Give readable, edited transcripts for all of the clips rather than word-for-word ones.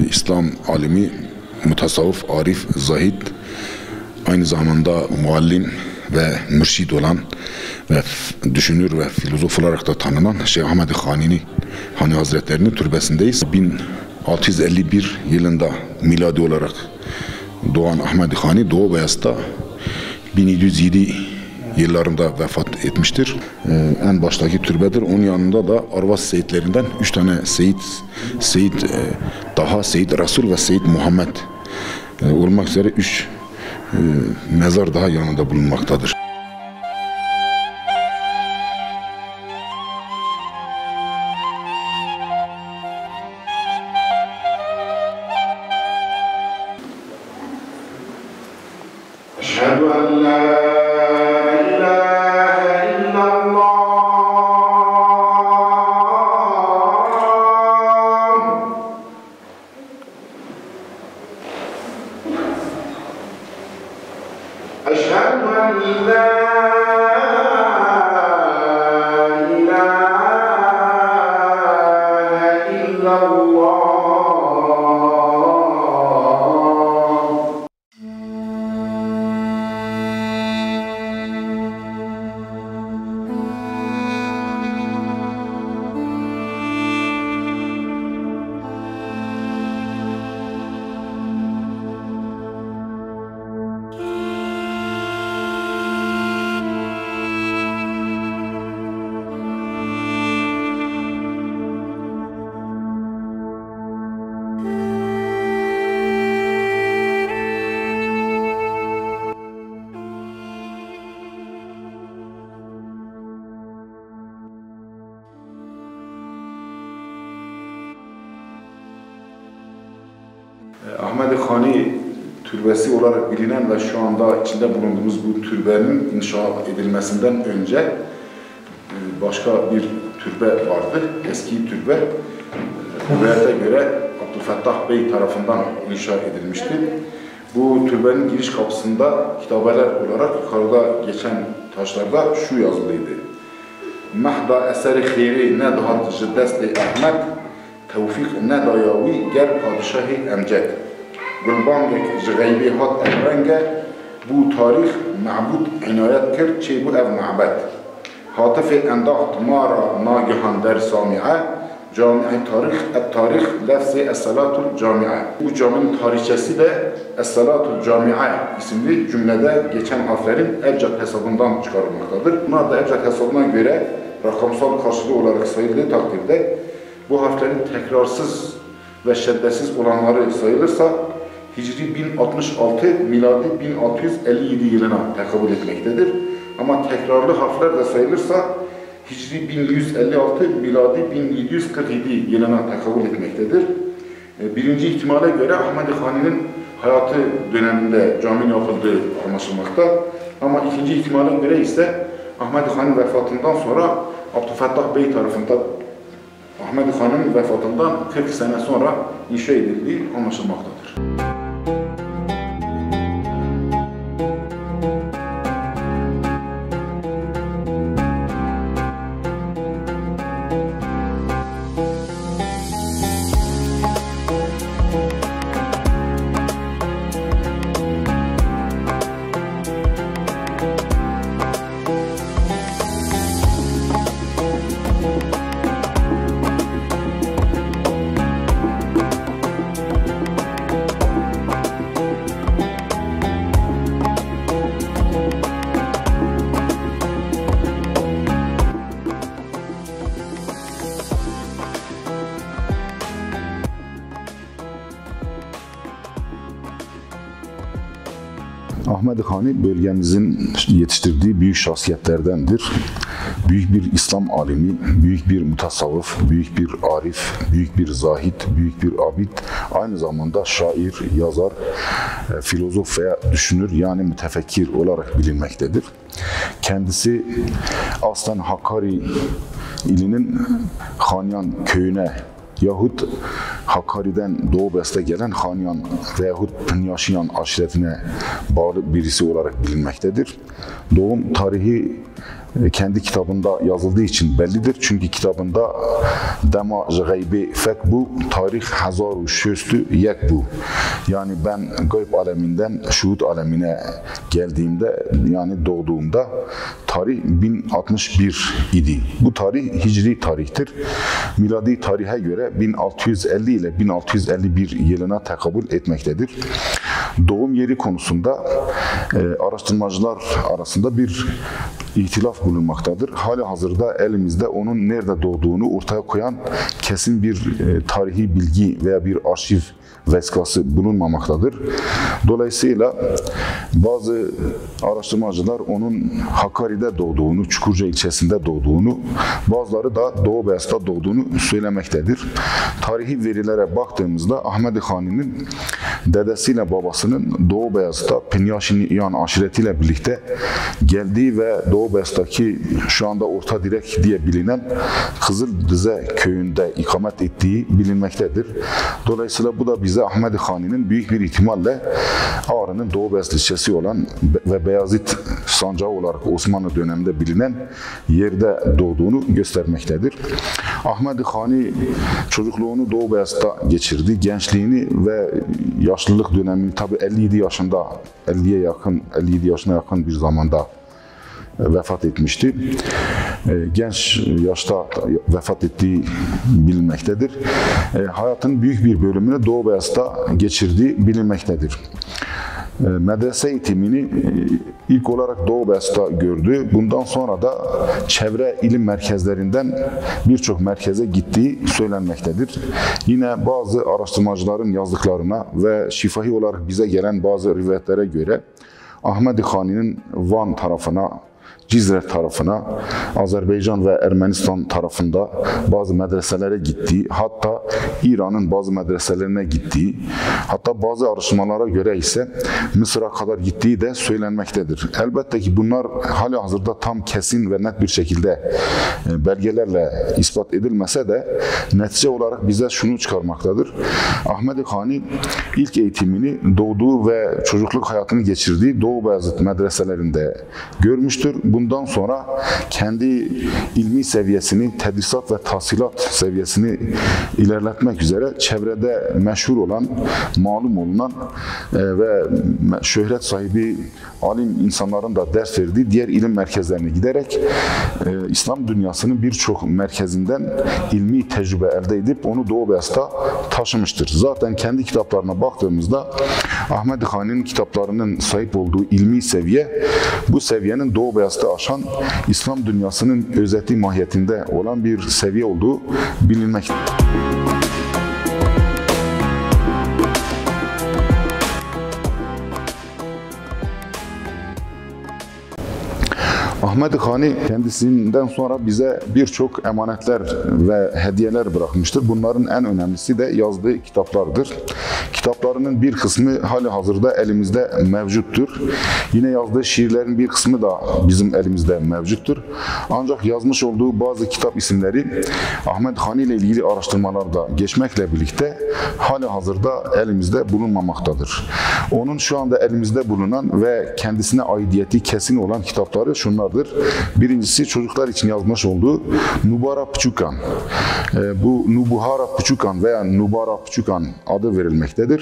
İslam alimi, mutasavvuf, arif, zahid, aynı zamanda muallim ve mürşid olan ve düşünür ve filozof olarak da tanınan Şeyh Ahmed Hani Hazretleri'nin türbesindeyiz. 1651 yılında miladi olarak doğan Ahmed Hani Doğu Beyaz'da 1707 yıllarında vefat etmiştir. En baştaki türbedir. Onun yanında da Arvas Seyyitlerinden 3 tane Seyyid Daha, Seyyid Resul ve Seyyid Muhammed olmak üzere 3 mezar daha yanında bulunmaktadır. Eşhedü en la أشهد أن لا إله إلا الله. Ahmed Hani türbesi olarak bilinen ve şu anda içinde bulunduğumuz bu türbenin inşa edilmesinden önce başka bir türbe vardı. Eski türbe. Rivayete göre Abdülfettah Bey tarafından inşa edilmişti. Bu türbenin giriş kapısında kitabeler olarak yukarıda geçen taşlarda şu yazılıydı. Mehda eseri khiri nedhat jiddesti Ahmet Tevfik nedayavi ger padişahi emced. Gulbangek jgaybi hat emrenge bu tarih ma'bud inayet kir çi bu ev ma'bed. Hatifi endaht mara nagihan der sami'a cami-i tarih lefzi es-salatul cami'a. Bu caminin tarihçesi de es-salatul cami'a isimli cümlede geçen harflerin ebced hesabından çıkarılmaktadır. Bunlar da ebced hesabına göre rakamsal karşılığı olarak sayıldığı takdirde bu harflerin tekrarsız ve şeddesiz olanları sayılırsa Hicri 1066, miladi 1657 yılına tekabül etmektedir. Ama tekrarlı harfler de sayılırsa Hicri 1156, miladi 1747 yılına tekabül etmektedir. Birinci ihtimale göre Ahmed Hani'nin hayatı döneminde cami yapıldığı anlaşılmakta. Ama ikinci ihtimale göre ise Ahmed Hani vefatından sonra Abdülfettah Bey tarafından Ahmed Xan'ın vefatından 40 sene sonra inşa edildiği anlaşılmaktadır. Ahmed Xani bölgemizin yetiştirdiği büyük şahsiyetlerdendir. Büyük bir İslam alimi, büyük bir mutasavvıf, büyük bir arif, büyük bir zahid, büyük bir abid, aynı zamanda şair, yazar, filozof veya düşünür yani mütefekkir olarak bilinmektedir. Kendisi aslen Hakkari ilinin Xanyan köyüne yahut Hakkari'den Doğu Beyazıt'a gelen Xanyan veyahut Pınyaşiyan aşiretine bağlı birisi olarak bilinmektedir. Doğum tarihi kendi kitabında yazıldığı için bellidir. Çünkü kitabında Dema gaybi fek bu, tarih hazaru şöstü yek bu. Yani ben gayb aleminden şuhud alemine geldiğimde yani doğduğumda tarih 1061 idi. Bu tarih hicri tarihtir. Miladi tarihe göre 1650 ile 1651 yılına tekabül etmektedir. Doğum yeri konusunda araştırmacılar arasında bir ihtilaf bulunmaktadır. Halihazırda elimizde onun nerede doğduğunu ortaya koyan kesin bir tarihi bilgi veya bir arşiv vesikası bulunmamaktadır. Dolayısıyla bazı araştırmacılar onun Hakkari'de doğduğunu, Çukurca ilçesinde doğduğunu, bazıları da Doğu Beyazıt'ta doğduğunu söylemektedir. Tarihi verilere baktığımızda Ahmed Xani'nin dedesiyle babasının Doğu Beyazıt'ta Pınyaşiyan aşiretiyle birlikte geldiği ve Doğu Beyazıt'taki şu anda Orta Direk diye bilinen Kızıldize köyünde ikamet ettiği bilinmektedir. Dolayısıyla bu da bize Ahmed Xani'nin büyük bir ihtimalle Ağrı'nın Doğu Beyazıt ilçesi olan ve Beyazıt sancağı olarak Osmanlı döneminde bilinen yerde doğduğunu göstermektedir. Ahmed Xani çocukluğunu Doğu Beyazıt'ta geçirdi. Gençliğini ve yaşlılık dönemini tabi 57 yaşında 57 yaşına yakın bir zamanda vefat etmişti. Genç yaşta vefat ettiği bilinmektedir. Hayatının büyük bir bölümünü Doğu Beyazıt'ta geçirdiği bilinmektedir. Medrese eğitimini ilk olarak Doğu Beyazıt'ta gördü. Bundan sonra da çevre ilim merkezlerinden birçok merkeze gittiği söylenmektedir. Yine bazı araştırmacıların yazdıklarına ve şifahi olarak bize gelen bazı rivayetlere göre Ahmed Xani'nin Van tarafına, Cizre tarafına, Azerbaycan ve Ermenistan tarafında bazı medreselere gittiği, hatta İran'ın bazı medreselerine gittiği, hatta bazı araştırmalara göre ise Mısır'a kadar gittiği de söylenmektedir. Elbette ki bunlar halihazırda tam kesin ve net bir şekilde belgelerle ispat edilmese de netice olarak bize şunu çıkarmaktadır. Ahmed Xani ilk eğitimini doğduğu ve çocukluk hayatını geçirdiği Doğu Beyazıt medreselerinde görmüştür. Bundan sonra kendi ilmi seviyesini, tedrisat ve tahsilat seviyesini ilerletmek üzere çevrede meşhur olan, malum olunan ve şöhret sahibi alim insanların da ders verdiği diğer ilim merkezlerine giderek İslam dünyasının birçok merkezinden ilmi tecrübe elde edip onu Doğu Beyazıt'a taşımıştır. Zaten kendi kitaplarına baktığımızda Ahmed Xani'nin kitaplarının sahip olduğu ilmi seviye, bu seviyenin Doğu Beyazıt'ı aşan İslam dünyasının özeti mahiyetinde olan bir seviye olduğu bilinmektedir. Ahmed Xani kendisinden sonra bize birçok emanetler ve hediyeler bırakmıştır. Bunların en önemlisi de yazdığı kitaplardır. kitaplarının bir kısmı hali hazırda elimizde mevcuttur. Yine yazdığı şiirlerin bir kısmı da bizim elimizde mevcuttur. Ancak yazmış olduğu bazı kitap isimleri Ahmed Hani ile ilgili araştırmalarda geçmekle birlikte hali hazırda elimizde bulunmamaktadır. Onun şu anda elimizde bulunan ve kendisine aidiyeti kesin olan kitapları şunlardır. Birincisi çocuklar için yazmış olduğu Nubara Pçukan. Bu Nubuhara Pçukan veya Nubara Pçukan adı verilmektedir.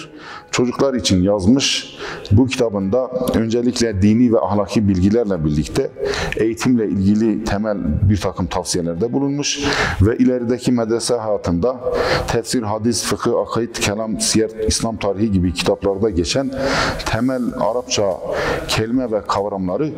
Çocuklar için yazmış. Bu kitabında öncelikle dini ve ahlaki bilgilerle birlikte eğitimle ilgili temel bir takım tavsiyelerde bulunmuş ve ilerideki medrese hayatında tefsir, hadis, fıkıh, akaid, kelam, siyer, İslam tarihi gibi kitaplarda geçen temel Arapça kelime ve kavramları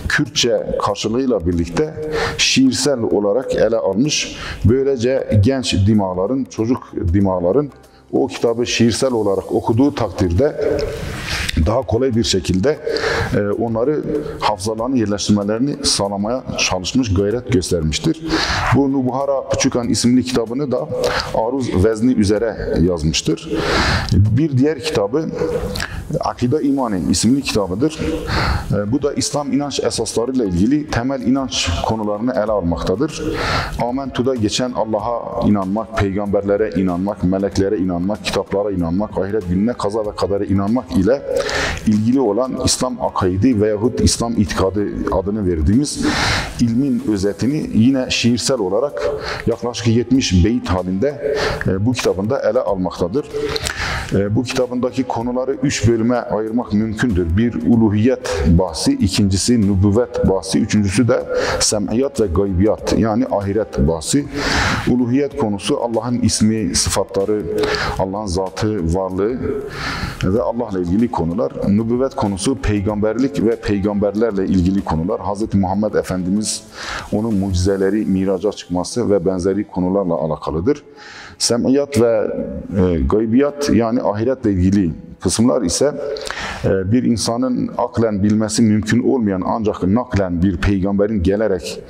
Kürtçe karşılığıyla birlikte şiirsel olarak ele almış. Böylece genç dimağların, çocuk dimağların o kitabı şiirsel olarak okuduğu takdirde daha kolay bir şekilde onları hafızalarını yerleştirmelerini sağlamaya çalışmış, gayret göstermiştir. Bu Nubuhara Pçukan isimli kitabını da aruz vezni üzere yazmıştır. Bir diğer kitabı Akide İmani isimli kitabıdır. Bu da İslam inanç esaslarıyla ilgili temel inanç konularını ele almaktadır. Amentu'da geçen Allah'a inanmak, peygamberlere inanmak, meleklere inanmak, kitaplara inanmak, ahiret gününe, kaza ve kadere inanmak ile ilgili olan İslam akaidi veyahut İslam itikadı adını verdiğimiz ilmin özetini yine şiirsel olarak yaklaşık 70 beyit halinde bu kitabında ele almaktadır. Bu kitabındaki konuları 3 bölüme ayırmak mümkündür. Bir uluhiyet bahsi, ikincisi nübüvvet bahsi, üçüncüsü de sem'iyat ve gaybiyat yani ahiret bahsi. Uluhiyet konusu Allah'ın ismi, sıfatları, Allah'ın zatı, varlığı ve Allah'la ilgili konular. Nübüvvet konusu peygamberlik ve peygamberlerle ilgili konular. Hz. Muhammed Efendimiz, onun mucizeleri, miraca çıkması ve benzeri konularla alakalıdır. Sem'iyat ve gaybiyat yani ahiretle ilgili kısımlar ise bir insanın aklen bilmesi mümkün olmayan ancak naklen bir peygamberin gelerek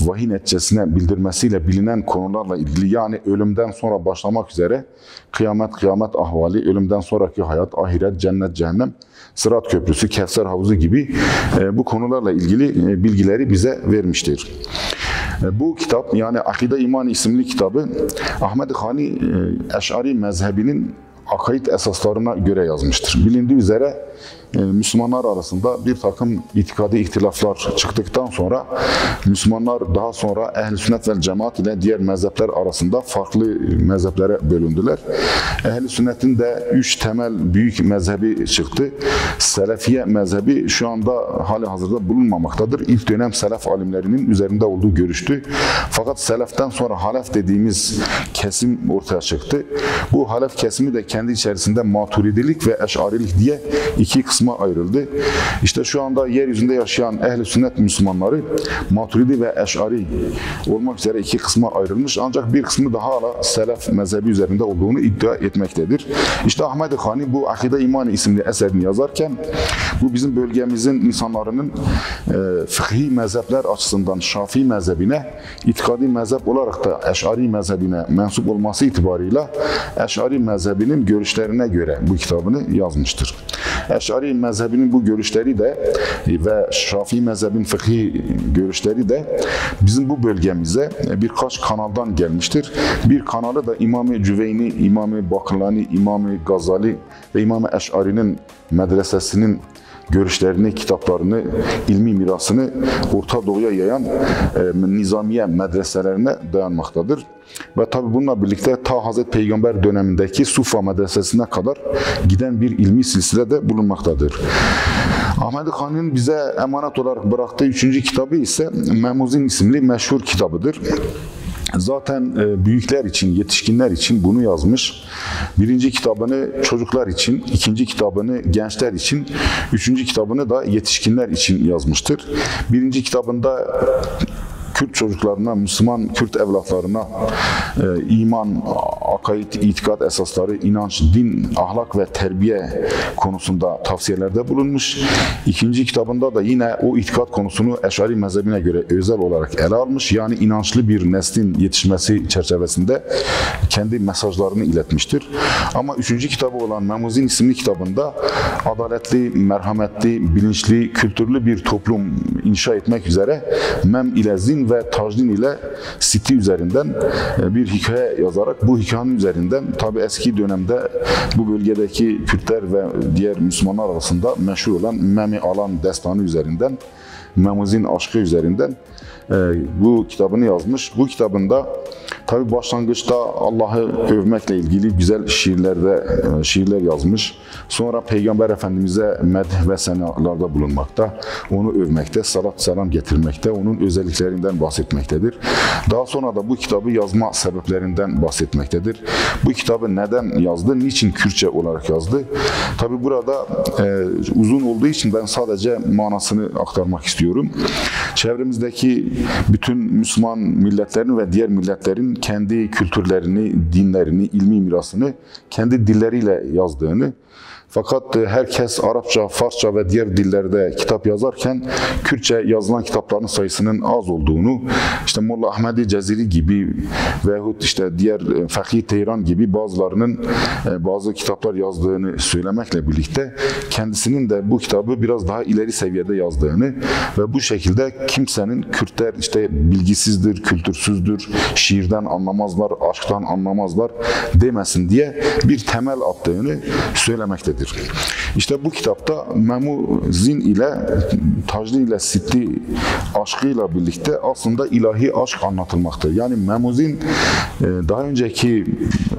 vahiy neticesine bildirmesiyle bilinen konularla ilgili yani ölümden sonra başlamak üzere kıyamet ahvali, ölümden sonraki hayat, ahiret, cennet, cehennem, Sırat Köprüsü, Kevser Havuzu gibi bu konularla ilgili bilgileri bize vermiştir. Bu kitap yani Akide İmani isimli kitabı Ahmed Hani Eş'ari mezhebinin akaid esaslarına göre yazmıştır. Bilindiği üzere Müslümanlar arasında bir takım itikadi ihtilaflar çıktıktan sonra Müslümanlar daha sonra Ehl-i Sünnet vel Cemaat ile diğer mezhepler arasında farklı mezheplere bölündüler. Ehl-i Sünnet'in de 3 temel büyük mezhebi çıktı. Selefiye mezhebi şu anda hali hazırda bulunmamaktadır. İlk dönem Selef alimlerinin üzerinde olduğu görüştü. Fakat Seleften sonra Halef dediğimiz kesim ortaya çıktı. Bu Halef kesimi de kendi içerisinde Maturidilik ve Eş'arilik diye iki kısma ayrıldı. İşte şu anda yeryüzünde yaşayan Ehl-i Sünnet Müslümanları Maturidi ve Eş'ari olmak üzere iki kısma ayrılmış. Ancak bir kısmı daha hala Selef mezhebi üzerinde olduğunu iddia etmektedir. İşte Ahmed Hani bu Akide İmani isimli eserini yazarken bu bizim bölgemizin insanların fıkhi mezhepler açısından Şafii mezhebine, itikadi mezhep olarak da Eş'ari mezhebine mensup olması itibarıyla Eş'ari mezhebinin görüşlerine göre bu kitabını yazmıştır. Eş'ari mezhebinin bu görüşleri de ve Şafii mezhebin fıkhi görüşleri de bizim bu bölgemize birkaç kanaldan gelmiştir. Bir kanalı da İmam-ı Cüveyni, İmam-ı Bakırlani, İmam-ı Gazali ve İmam-ı Eş'ari'nin medresesinin görüşlerini, kitaplarını, ilmi mirasını Orta Doğu'ya yayan Nizamiye medreselerine dayanmaktadır. Ve tabi bununla birlikte ta Hazreti Peygamber dönemindeki Sufa medresesine kadar giden bir ilmi silsile de bulunmaktadır. Ahmed Hani'nin bize emanet olarak bıraktığı 3. kitabı ise Memuzin isimli meşhur kitabıdır. Zaten büyükler için, yetişkinler için bunu yazmış. 1. kitabını çocuklar için, 2. kitabını gençler için, 3. kitabını da yetişkinler için yazmıştır. 1. kitabında Kürt çocuklarına, Müslüman Kürt evlatlarına iman, akaid, itikat esasları, inanç, din, ahlak ve terbiye konusunda tavsiyelerde bulunmuş. İkinci kitabında da yine o itikat konusunu Eş'ari mezhebine göre özel olarak ele almış. Yani inançlı bir neslin yetişmesi çerçevesinde kendi mesajlarını iletmiştir. Ama üçüncü kitabı olan Memuzin isimli kitabında adaletli, merhametli, bilinçli, kültürlü bir toplum inşa etmek üzere Mem ile Zin ve Tacdin ile Sitti üzerinden bir hikaye yazarak bu hikayenin üzerinden tabi eski dönemde bu bölgedeki Kürtler ve diğer Müslümanlar arasında meşhur olan Mem-i Alan destanı üzerinden, Memuzin aşkı üzerinden bu kitabını yazmış. Bu kitabında tabi başlangıçta Allah'ı övmekle ilgili güzel şiirler yazmış. Sonra Peygamber Efendimiz'e medh ve senalarda bulunmakta, onu övmekte, salat selam getirmekte, onun özelliklerinden bahsetmektedir. Daha sonra da bu kitabı yazma sebeplerinden bahsetmektedir. Bu kitabı neden yazdı, niçin Kürtçe olarak yazdı? Tabi burada uzun olduğu için ben sadece manasını aktarmak istiyorum. Çevremizdeki bütün Müslüman milletlerin ve diğer milletlerin kendi kültürlerini, dinlerini, ilmi mirasını kendi dilleriyle yazdığını, fakat herkes Arapça, Farsça ve diğer dillerde kitap yazarken Kürtçe yazılan kitapların sayısının az olduğunu, işte Molla Ahmedi Ceziri gibi veyahut işte diğer Fakih Tehran gibi bazılarının bazı kitaplar yazdığını söylemekle birlikte kendisinin de bu kitabı biraz daha ileri seviyede yazdığını ve bu şekilde kimsenin Kürtler işte bilgisizdir, kültürsüzdür, şiirden anlamazlar, aşktan anlamazlar demesin diye bir temel attığını söylemektedir. İşte bu kitapta Memuzin ile Tacdin ile Sitti aşkıyla birlikte aslında ilahi aşk anlatılmaktadır. Yani Memuzin daha önceki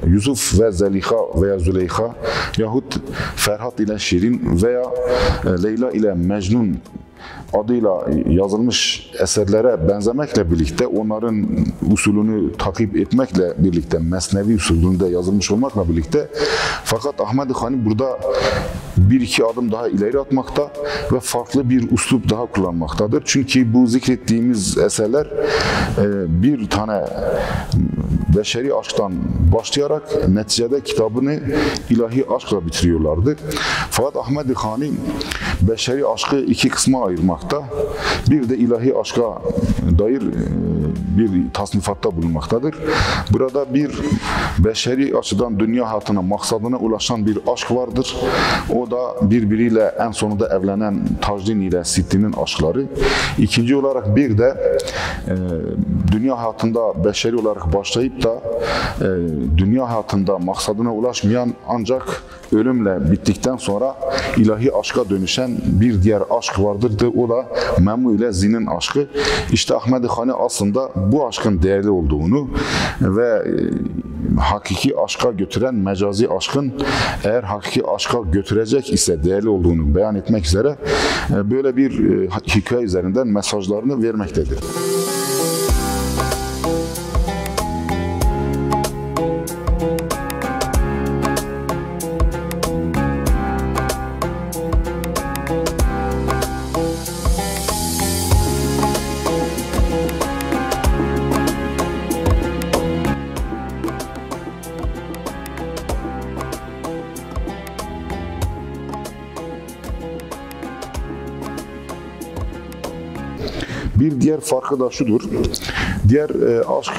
Yusuf ve Zeliha veya Züleyha yahut Ferhat ile Şirin veya Leyla ile Mecnun adıyla yazılmış eserlere benzemekle birlikte, onların usulünü takip etmekle birlikte, Mesnevi usulünde yazılmış olmakla birlikte, fakat Ahmed Hani burada bir iki adım daha ileri atmakta ve farklı bir üslup daha kullanmaktadır. Çünkü bu zikrettiğimiz eserler bir tane beşeri aşktan başlayarak neticede kitabını ilahi aşkla bitiriyorlardı. Fakat Ahmed Hani beşeri aşkı iki kısma ayırmakta, bir de ilahi aşka dair bir tasnifatta bulunmaktadır. Burada bir beşeri açıdan dünya hayatına, maksadına ulaşan bir aşk vardır. O da birbiriyle en sonunda evlenen Tacdin ile Sitti'nin aşkları. İkinci olarak bir de dünya hayatında beşeri olarak başlayıp da dünya hayatında maksadına ulaşmayan ancak ölümle bittikten sonra ilahi aşka dönüşen bir diğer aşk vardır. O da Memu ile Zin'in aşkı. İşte Ahmed Hani aslında bu aşkın değerli olduğunu ve hakiki aşka götüren mecazi aşkın eğer hakiki aşka götürecek ise değerli olduğunu beyan etmek üzere böyle bir hikaye üzerinden mesajlarını vermektedir. Bir diğer farkı da şudur. Diğer aşk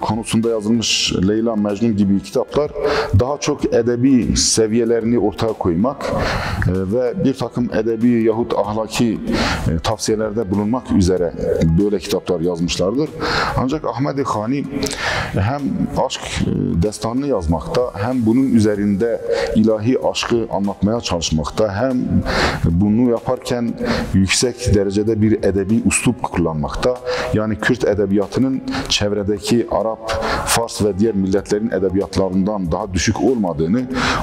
konusunda yazılmış Leyla, Mecnun gibi kitaplar daha çok edebi seviyelerini ortaya koymak ve bir takım edebi yahut ahlaki tavsiyelerde bulunmak üzere böyle kitaplar yazmışlardır. Ancak Ahmed Hani hem aşk destanını yazmakta, hem bunun üzerinde ilahi aşkı anlatmaya çalışmakta, hem bunu yaparken yüksek derecede bir edebi üslup kullanmakta. Yani Kürt edebiyatının çevredeki Arap, Fars ve diğer milletlerin edebiyatlarından daha düşük olmadığını,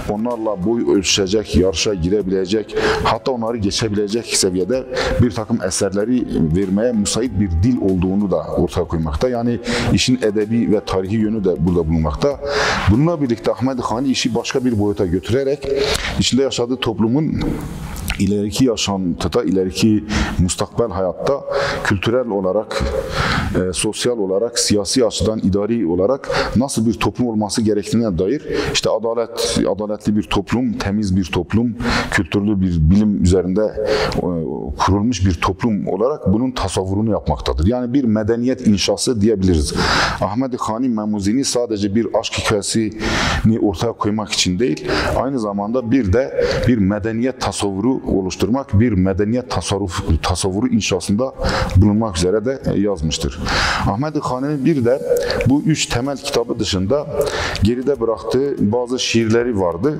onlarla boy ölçüşecek, yarışa girebilecek, hatta onları geçebilecek seviyede bir takım eserleri vermeye müsait bir dil olduğunu da ortaya koymakta. Yani işin edebi ve tarihi yönü de burada bulunmakta. Bununla birlikte Ahmed Hani işi başka bir boyuta götürerek içinde yaşadığı toplumun ileriki yaşantıda, ileriki müstakbel hayatta kültürel olarak sosyal olarak, siyasi açıdan, idari olarak nasıl bir toplum olması gerektiğine dair işte adaletli bir toplum, temiz bir toplum, kültürlü bir bilim üzerinde kurulmuş bir toplum olarak bunun tasavvurunu yapmaktadır. Yani bir medeniyet inşası diyebiliriz. Ahmed-i Khani Memuzini sadece bir aşk hikayesini ortaya koymak için değil, aynı zamanda bir de bir medeniyet tasavvuru oluşturmak, bir medeniyet tasavvuru inşasında bulunmak üzere de yazmıştır. Ahmed-i Khani'nin bir de bu 3 temel kitabı dışında geride bıraktığı bazı şiirleri vardı.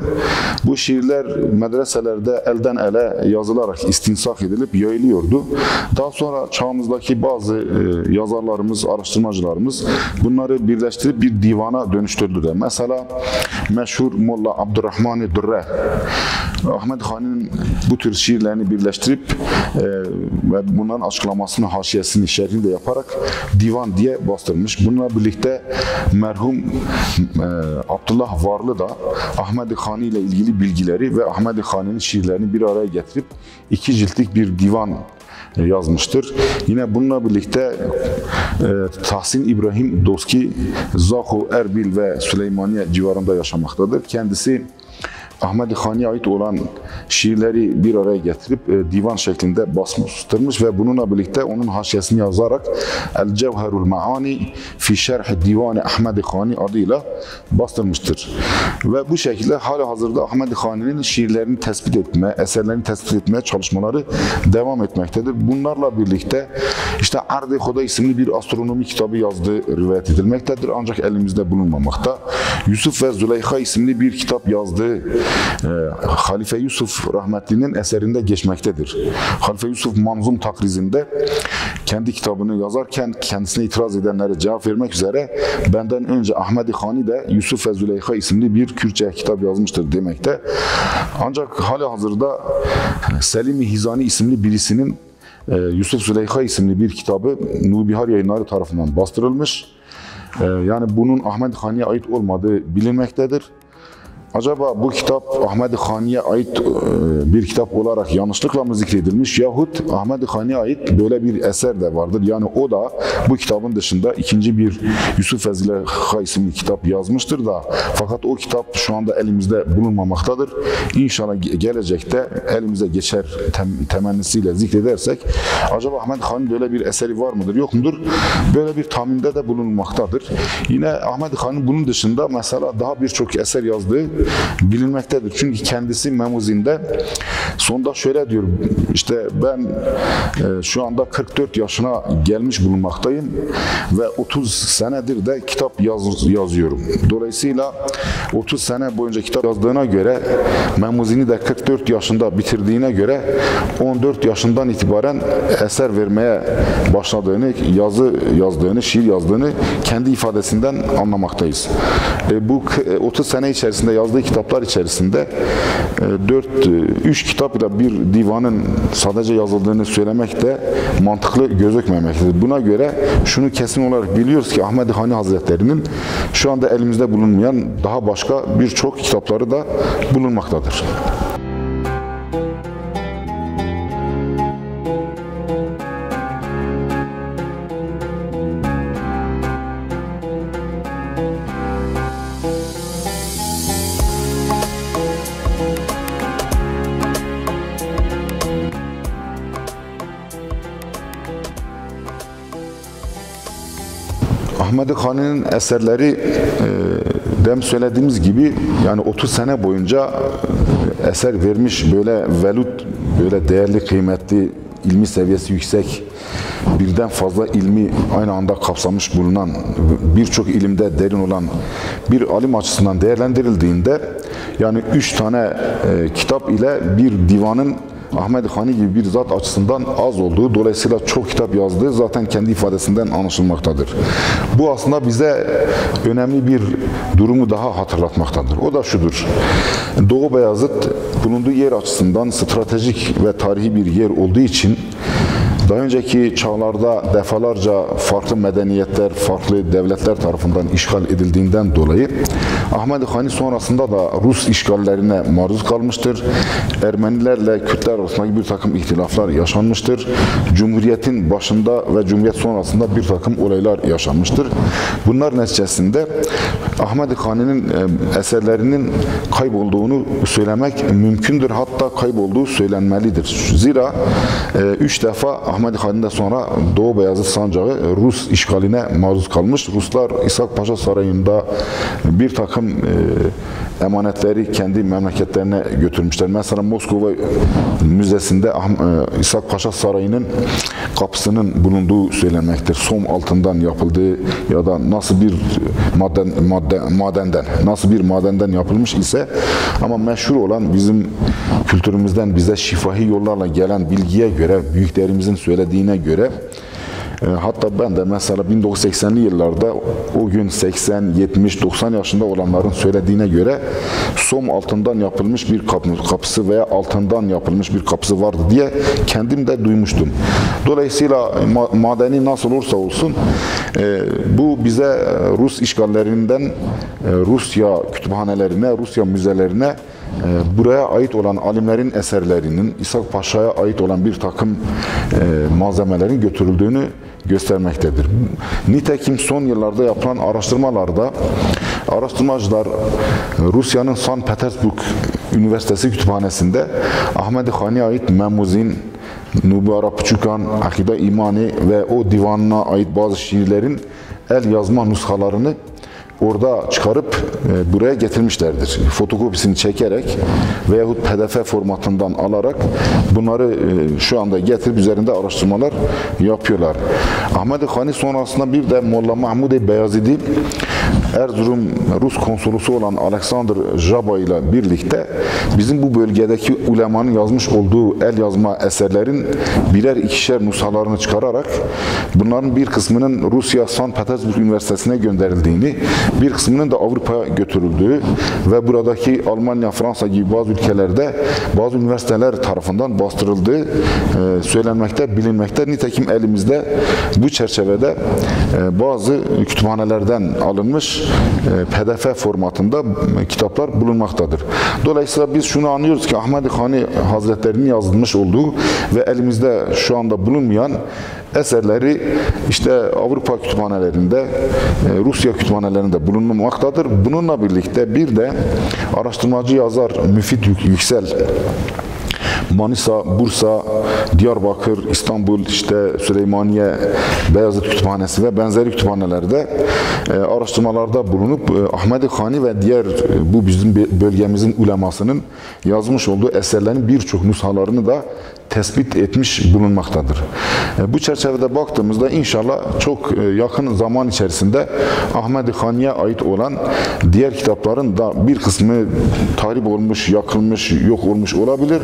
Bu şiirler medreselerde elden ele yazılarak istinsak edilip yayılıyordu. Daha sonra çağımızdaki bazı yazarlarımız, araştırmacılarımız bunları birleştirip bir divana dönüştürdüler. Mesela meşhur Molla Abdurrahman-ı Durre, Ahmed Khani'nin bu tür şiirlerini birleştirip ve bunların açıklamasını, haşiyesini, şerhini de yaparak divan diye bastırmış. Bununla birlikte merhum Abdullah Varlı da Ahmed Khani ile ilgili bilgileri ve Ahmed Khani'nin şiirlerini bir araya getirip 2 ciltlik bir divan yazmıştır. Yine bununla birlikte Tahsin İbrahim Doski, Zaho, Erbil ve Süleymaniye civarında yaşamaktadır. Kendisi Ahmed-i Khani'ye ait olan şiirleri bir araya getirip divan şeklinde bastırmış ve bununla birlikte onun haşiyesini yazarak El Cevherul Maani fi Şerh Divani Ahmed-i Khani adıyla bastırmıştır. Ve bu şekilde halihazırda Ahmed-i Khani'nin şiirlerini tespit etme, eserlerini tespit etmeye çalışmaları devam etmektedir. Bunlarla birlikte işte Ard-ı Hoda isimli bir astronomi kitabı yazdığı rivayet edilmektedir. Ancak elimizde bulunmamakta. Yusuf ve Züleyha isimli bir kitap yazdığı Halife Yusuf rahmetlinin eserinde geçmektedir. Halife Yusuf Manzum Takrizinde kendi kitabını yazarken kendisine itiraz edenlere cevap vermek üzere benden önce Ahmed-i Khani de Yusuf ve Züleyha isimli bir Kürtçe kitap yazmıştır demekte. Ancak halihazırda Selim-i Hizani isimli birisinin Yusuf Züleyha isimli bir kitabı Nubihar Yayınları tarafından bastırılmış. Yani bunun Ahmed-i Khani'ye ait olmadığı bilinmektedir. Acaba bu kitap Ahmed-i Khani'ye ait bir kitap olarak yanlışlıkla mı zikredilmiş yahut Ahmed-i Khani'ye ait böyle bir eser de vardır. Yani o da bu kitabın dışında ikinci bir Yusuf ve Züleyha isimli kitap yazmıştır da fakat o kitap şu anda elimizde bulunmamaktadır. İnşallah gelecekte elimize geçer temennisiyle zikredersek acaba Ahmed-i Khani'nin böyle bir eseri var mıdır yok mudur? Böyle bir tahminde de bulunmaktadır. Yine Ahmed-i Khani'nin bunun dışında mesela daha birçok eser yazdığı bilinmektedir. Çünkü kendisi Memuzinde sonda şöyle diyor, işte ben şu anda 44 yaşına gelmiş bulunmaktayım ve 30 senedir de kitap yazıyorum. Dolayısıyla 30 sene boyunca kitap yazdığına göre Memuzini de 44 yaşında bitirdiğine göre 14 yaşından itibaren eser vermeye başladığını, yazı yazdığını, şiir yazdığını kendi ifadesinden anlamaktayız. Bu 30 sene içerisinde yazdığı kitaplar içerisinde 3 kitap ile bir divanın sadece yazıldığını söylemek de mantıklı gözükmemektedir. Buna göre şunu kesin olarak biliyoruz ki Ahmed-i Khani Hazretleri'nin şu anda elimizde bulunmayan daha başka birçok kitapları da bulunmaktadır. Ahmed-i Khani'nin eserleri dem söylediğimiz gibi yani 30 sene boyunca eser vermiş, böyle velut, böyle değerli, kıymetli, ilmi seviyesi yüksek, birden fazla ilmi aynı anda kapsamış bulunan, birçok ilimde derin olan bir alim açısından değerlendirildiğinde yani 3 tane kitap ile bir divanın Ahmed-i Khani gibi bir zat açısından az olduğu, dolayısıyla çok kitap yazdığı zaten kendi ifadesinden anlaşılmaktadır. Bu aslında bize önemli bir durumu daha hatırlatmaktadır. O da şudur: Doğu Beyazıt bulunduğu yer açısından stratejik ve tarihi bir yer olduğu için daha önceki çağlarda defalarca farklı medeniyetler, farklı devletler tarafından işgal edildiğinden dolayı Ahmedi Khani sonrasında da Rus işgallerine maruz kalmıştır. Ermenilerle Kürtler arasındaki bir takım ihtilaflar yaşanmıştır. Cumhuriyetin başında ve Cumhuriyet sonrasında bir takım olaylar yaşanmıştır. Bunlar neticesinde Ahmedi Khani'nin eserlerinin kaybolduğunu söylemek mümkündür. Hatta kaybolduğu söylenmelidir. Zira 3 defa Ahmedi Khani'den sonra Doğu Beyazıt Sancağı Rus işgaline maruz kalmış. Ruslar İshak Paşa Sarayı'nda bir takım emanetleri kendi memleketlerine götürmüşler. Mesela Moskova Müzesi'nde İshak Paşa Sarayı'nın kapısının bulunduğu söylenmektir. Som altından yapıldığı ya da nasıl bir madenden yapılmış ise, ama meşhur olan bizim kültürümüzden bize şifahi yollarla gelen bilgiye göre, büyüklerimizin söylediğine göre, hatta ben de mesela 1980'li yıllarda o gün 80, 70, 90 yaşında olanların söylediğine göre som altından yapılmış bir kapısı veya altından yapılmış bir kapısı vardı diye kendim de duymuştum. Dolayısıyla madeni nasıl olursa olsun bu bize Rus işgallerinden Rusya kütüphanelerine, Rusya müzelerine buraya ait olan alimlerin eserlerinin, İshak Paşa'ya ait olan bir takım malzemelerin götürüldüğünü göstermektedir. Nitekim son yıllarda yapılan araştırmalarda araştırmacılar Rusya'nın Sankt Petersburg Üniversitesi Kütüphanesi'nde Ahmedi Khani'ye ait Memuzin, Nubara Puçukan, Akide İmani ve o divanına ait bazı şiirlerin el yazma nüshalarını orada çıkarıp buraya getirmişlerdir. Fotokopisini çekerek veyahut PDF formatından alarak bunları şu anda getirip üzerinde araştırmalar yapıyorlar. Ahmedi Khani sonrasında bir de Molla Mahmud-i Beyazidi Erzurum Rus konsolosu olan Alexander Jaba ile birlikte bizim bu bölgedeki ulemanın yazmış olduğu el yazma eserlerin birer ikişer nüshalarını çıkararak bunların bir kısmının Rusya Sankt Petersburg Üniversitesi'ne gönderildiğini, bir kısmının da Avrupa'ya götürüldüğü ve buradaki Almanya, Fransa gibi bazı ülkelerde bazı üniversiteler tarafından bastırıldığı söylenmekte, bilinmekte. Nitekim elimizde bu çerçevede bazı kütüphanelerden alınmış PDF formatında kitaplar bulunmaktadır. Dolayısıyla biz şunu anlıyoruz ki Ahmedi Khani Hazretleri'nin yazılmış olduğu ve elimizde şu anda bulunmayan eserleri işte Avrupa kütüphanelerinde, Rusya kütüphanelerinde bulunmaktadır. Bununla birlikte bir de araştırmacı yazar Müfit Yüksel Manisa, Bursa, Diyarbakır, İstanbul, işte Süleymaniye, Beyazıt Kütüphanesi ve benzeri kütüphanelerde araştırmalarda bulunup Ahmedi Khani ve diğer bu bizim bölgemizin ulemasının yazmış olduğu eserlerin birçok nüshalarını da tespit etmiş bulunmaktadır. Bu çerçevede baktığımızda inşallah çok yakın zaman içerisinde Ahmedi Khani'ye ait olan diğer kitapların da bir kısmı tahrip olmuş, yakılmış, yok olmuş olabilir.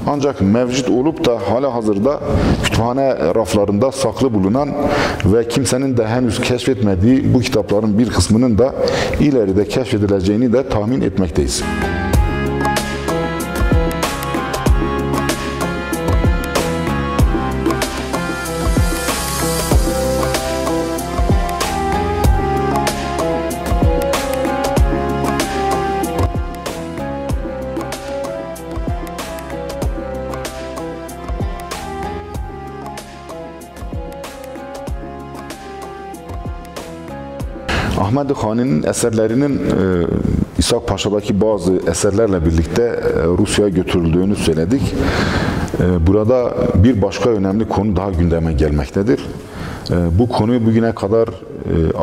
Ancak mevcut olup da halihazırda kütüphane raflarında saklı bulunan ve kimsenin de henüz keşfetmediği bu kitapların bir kısmının da ileride keşfedileceğini de tahmin etmekteyiz. Ahmedi Khani'nin eserlerinin İshak Paşa'daki bazı eserlerle birlikte Rusya'ya götürüldüğünü söyledik. Burada bir başka önemli konu daha gündeme gelmektedir. Bu konuyu bugüne kadar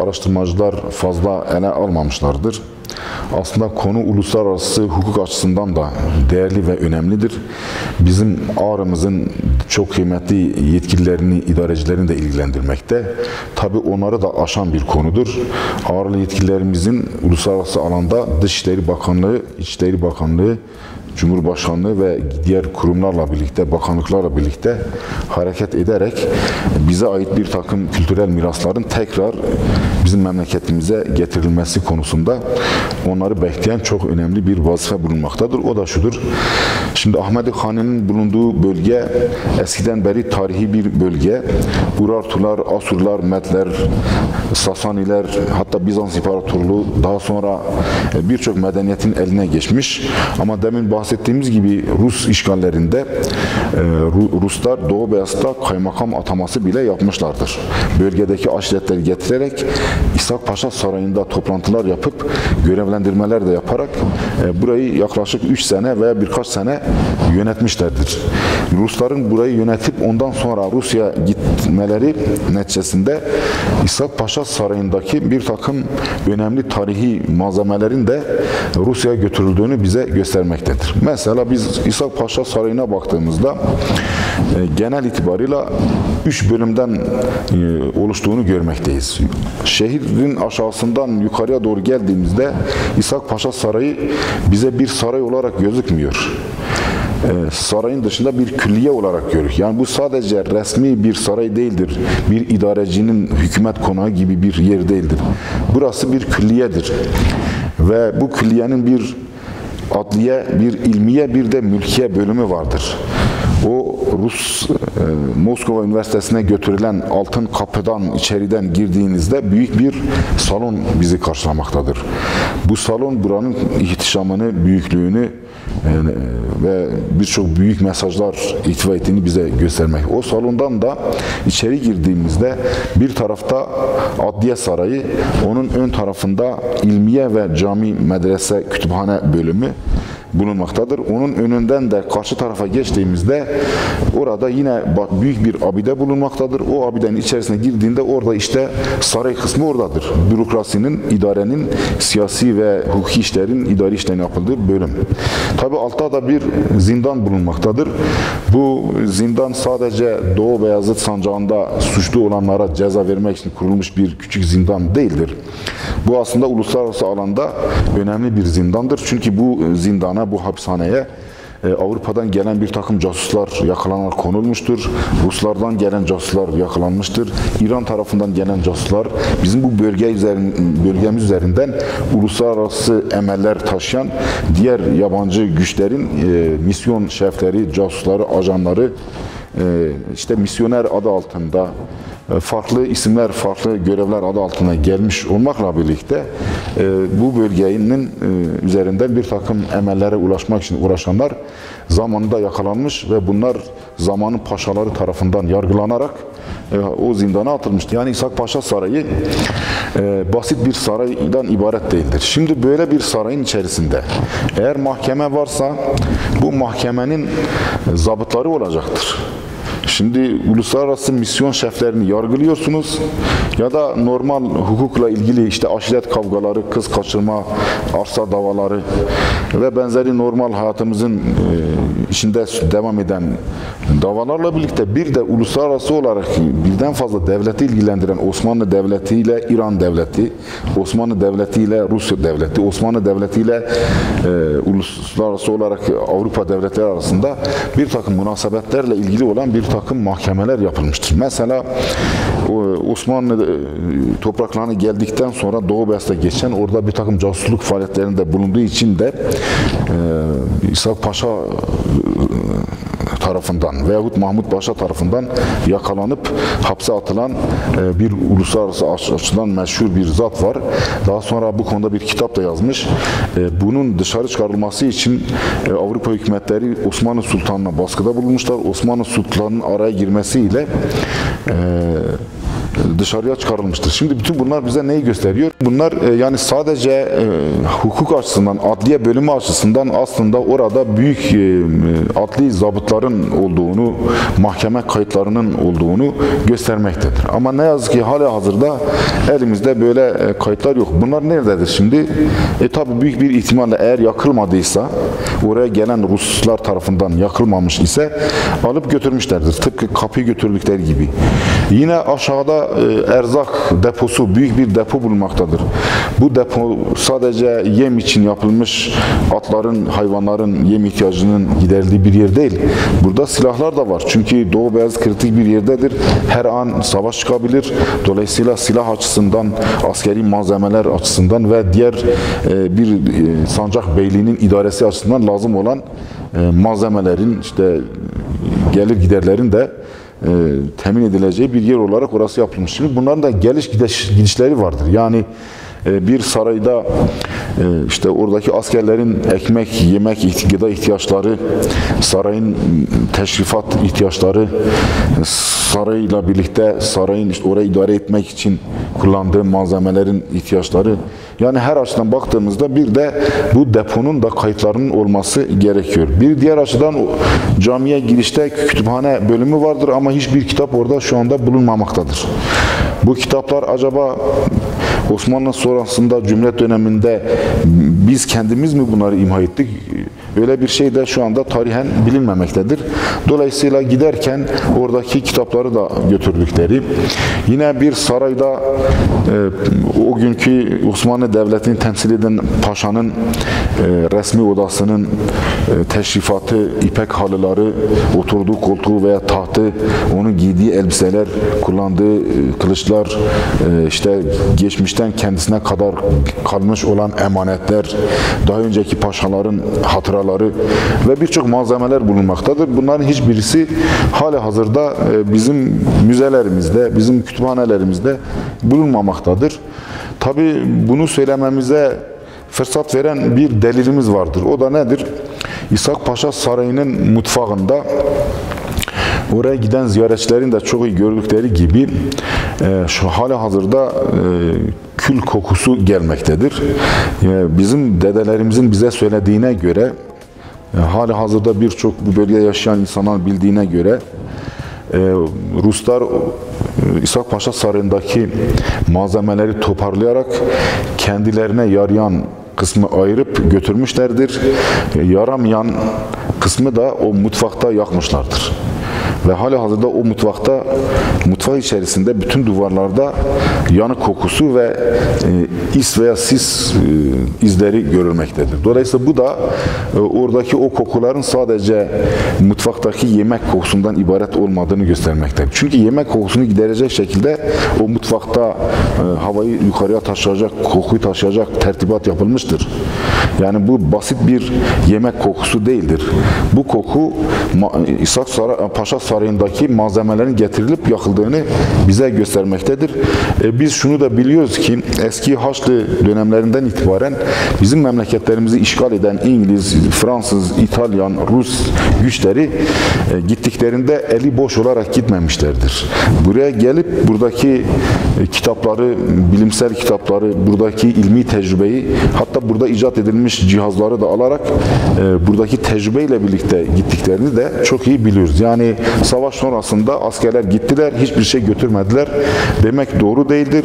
araştırmacılar fazla ele almamışlardır. Aslında konu uluslararası hukuk açısından da değerli ve önemlidir. Bizim Ağrı'mızın çok kıymetli yetkililerini, idarecilerini de ilgilendirmekte. Tabii onları da aşan bir konudur. Ağrılı yetkililerimizin uluslararası alanda Dışişleri Bakanlığı, İçişleri Bakanlığı, Cumhurbaşkanlığı ve diğer kurumlarla birlikte, bakanlıklarla birlikte hareket ederek bize ait bir takım kültürel mirasların tekrar bizim memleketimize getirilmesi konusunda onları bekleyen çok önemli bir vazife bulunmaktadır. O da şudur. Şimdi Ahmedi Hani'nin bulunduğu bölge eskiden beri tarihi bir bölge. Urartular, Asurlar, Medler, Sasaniler, hatta Bizans İmparatorluğu daha sonra birçok medeniyetin eline geçmiş. Ama demin bahsettiğimiz gibi Rus işgallerinde Ruslar Doğu Beyazıt'ta kaymakam ataması bile yapmışlardır. Bölgedeki aşiretleri getirerek İshak Paşa Sarayı'nda toplantılar yapıp görevlendirmeler de yaparak burayı yaklaşık 3 sene veya birkaç sene yönetmişlerdir. Rusların burayı yönetip ondan sonra Rusya'ya gitmeleri neticesinde İshak Paşa Sarayı'ndaki bir takım önemli tarihi malzemelerin de Rusya'ya götürüldüğünü bize göstermektedir. Mesela biz İshak Paşa Sarayı'na baktığımızda genel itibarıyla 3 bölümden oluştuğunu görmekteyiz. Şehrin aşağısından yukarıya doğru geldiğimizde İshak Paşa Sarayı bize bir saray olarak gözükmüyor. Sarayın dışında bir külliye olarak görür. Yani bu sadece resmi bir saray değildir. Bir idarecinin hükümet konağı gibi bir yer değildir. Burası bir külliyedir. Ve bu külliyenin bir adliye, bir ilmiye, bir de mülkiye bölümü vardır. O Moskova Üniversitesi'ne götürülen altın kapıdan içeriden girdiğinizde büyük bir salon bizi karşılamaktadır. Bu salon buranın ihtişamını, büyüklüğünü ve birçok büyük mesajlar ihtiva ettiğini bize göstermek. O salondan da içeri girdiğimizde bir tarafta Adliye Sarayı, onun ön tarafında İlmiye ve Cami Medrese Kütüphane bölümü bulunmaktadır. Onun önünden de karşı tarafa geçtiğimizde orada yine büyük bir abide bulunmaktadır. O abidenin içerisine girdiğinde orada işte saray kısmı oradadır. Bürokrasinin, idarenin, siyasi ve hukuki işlerin, idari işlerin yapıldığı bölüm. Tabi altta da bir zindan bulunmaktadır. Bu zindan sadece Doğu Beyazıt sancağında suçlu olanlara ceza vermek için kurulmuş bir küçük zindan değildir. Bu aslında uluslararası alanda önemli bir zindandır. Çünkü bu zindana, bu hapishaneye Avrupa'dan gelen bir takım casuslar yakalanarak konulmuştur. Ruslardan gelen casuslar yakalanmıştır. İran tarafından gelen casuslar bizim bu bölgemiz üzerinden uluslararası emeller taşıyan diğer yabancı güçlerin misyon şefleri, casusları, ajanları işte misyoner adı altında farklı isimler, farklı görevler adı altına gelmiş olmakla birlikte bu bölgenin üzerinden bir takım emellere ulaşmak için uğraşanlar zamanında yakalanmış ve bunlar zamanın paşaları tarafından yargılanarak o zindana atılmıştı. Yani İshak Paşa Sarayı basit bir saraydan ibaret değildir. Şimdi böyle bir sarayın içerisinde eğer mahkeme varsa bu mahkemenin zabıtları olacaktır. Şimdi uluslararası misyon şeflerini yargılıyorsunuz ya da normal hukukla ilgili işte aşiret kavgaları, kız kaçırma, arsa davaları ve benzeri normal hayatımızın içinde devam eden davalarla birlikte bir de uluslararası olarak birden fazla devleti ilgilendiren Osmanlı Devleti ile İran Devleti, Osmanlı Devleti ile Rusya Devleti, Osmanlı Devleti ile uluslararası olarak Avrupa devletleri arasında bir takım münasebetlerle ilgili olan bir takım mahkemeler yapılmıştır. Mesela Osmanlı topraklarına geldikten sonra Doğu Beyazıt'a geçen orada bir takım casusluk faaliyetlerinde bulunduğu için de İshak Paşa tarafından veyahut Mahmut Paşa tarafından yakalanıp hapse atılan bir uluslararası açıdan meşhur bir zat var. Daha sonra bu konuda bir kitap da yazmış. Bunun dışarı çıkarılması için Avrupa hükümetleri Osmanlı Sultanı'na baskıda bulunmuşlar. Osmanlı Sultanı'nın araya girmesiyle dışarıya çıkarılmıştır. Şimdi bütün bunlar bize neyi gösteriyor? Bunlar yani sadece hukuk açısından, adliye bölümü açısından aslında orada büyük adli zabıtların olduğunu, mahkeme kayıtlarının olduğunu göstermektedir. Ama ne yazık ki halihazırda elimizde böyle kayıtlar yok. Bunlar nerededir şimdi? Tabi büyük bir ihtimalle eğer yakılmadıysa, oraya gelen Ruslar tarafından yakılmamış ise alıp götürmüşlerdir. Tıpkı kapıyı götürdükleri gibi. Yine aşağıda erzak deposu, büyük bir depo bulunmaktadır. Bu depo sadece yem için yapılmış, atların, hayvanların yem ihtiyacının giderildiği bir yer değil. Burada silahlar da var. Çünkü Doğu Beyazıt kritik bir yerdedir. Her an savaş çıkabilir. Dolayısıyla silah açısından, askeri malzemeler açısından ve diğer bir sancak beyliğinin idaresi açısından lazım olan malzemelerin, işte gelir giderlerin de temin edileceği bir yer olarak orası yapılmış. Şimdi bunların da geliş gidişleri vardır. Yani bir sarayda işte oradaki askerlerin ekmek, yemek, gıda ihtiyaçları, sarayın teşrifat ihtiyaçları, sarayla birlikte sarayın işte orayı idare etmek için kullandığı malzemelerin ihtiyaçları. Yani her açıdan baktığımızda bir de bu deponun da kayıtlarının olması gerekiyor. Bir diğer açıdan camiye girişte kütüphane bölümü vardır ama hiçbir kitap orada şu anda bulunmamaktadır. Bu kitaplar acaba Osmanlı sonrasında Cumhuriyet döneminde biz kendimiz mi bunları imha ettik? Öyle bir şey de şu anda tarihen bilinmemektedir. Dolayısıyla giderken oradaki kitapları da götürdükleri, yine bir sarayda o günkü Osmanlı Devleti'ni temsil eden paşanın resmi odasının teşrifatı, ipek halıları, oturduğu koltuğu veya tahtı, onun giydiği elbiseler, kullandığı kılıçlar, işte geçmişten kendisine kadar kalmış olan emanetler, daha önceki paşaların hatıraları ve birçok malzemeler bulunmaktadır. Bunların hiçbirisi halihazırda bizim müzelerimizde, bizim kütüphanelerimizde bulunmamaktadır. Tabii bunu söylememize fırsat veren bir delilimiz vardır. O da nedir? İshak Paşa Sarayı'nın mutfağında oraya giden ziyaretçilerin de çok iyi gördükleri gibi şu halihazırda kül kokusu gelmektedir. Bizim dedelerimizin bize söylediğine göre, halihazırda birçok bu bölgede yaşayan insanlar bildiğine göre, Ruslar İshak Paşa Sarayı'ndaki malzemeleri toparlayarak kendilerine yarayan kısmı ayırıp götürmüşlerdir. Yaramayan kısmı da o mutfakta yakmışlardır. Ve halihazırda o mutfak içerisinde bütün duvarlarda yanık kokusu ve is veya sis izleri görülmektedir. Dolayısıyla bu da oradaki o kokuların sadece mutfaktaki yemek kokusundan ibaret olmadığını göstermektedir. Çünkü yemek kokusunu giderecek şekilde o mutfakta havayı yukarıya taşıyacak, kokuyu taşıyacak tertibat yapılmıştır. Yani bu basit bir yemek kokusu değildir. Bu koku İshak Paşa Sarayı'ndaki malzemelerin getirilip yakıldığını bize göstermektedir. Biz şunu da biliyoruz ki eski Haçlı dönemlerinden itibaren bizim memleketlerimizi işgal eden İngiliz, Fransız, İtalyan, Rus güçleri gittiklerinde eli boş olarak gitmemişlerdir. Buraya gelip buradaki kitapları, bilimsel kitapları, buradaki ilmi tecrübeyi, hatta burada icat edilmiş cihazları da alarak buradaki tecrübeyle birlikte gittiklerini de çok iyi biliyoruz. Yani savaş sonrasında askerler gittiler, hiçbir şey götürmediler demek doğru değildir.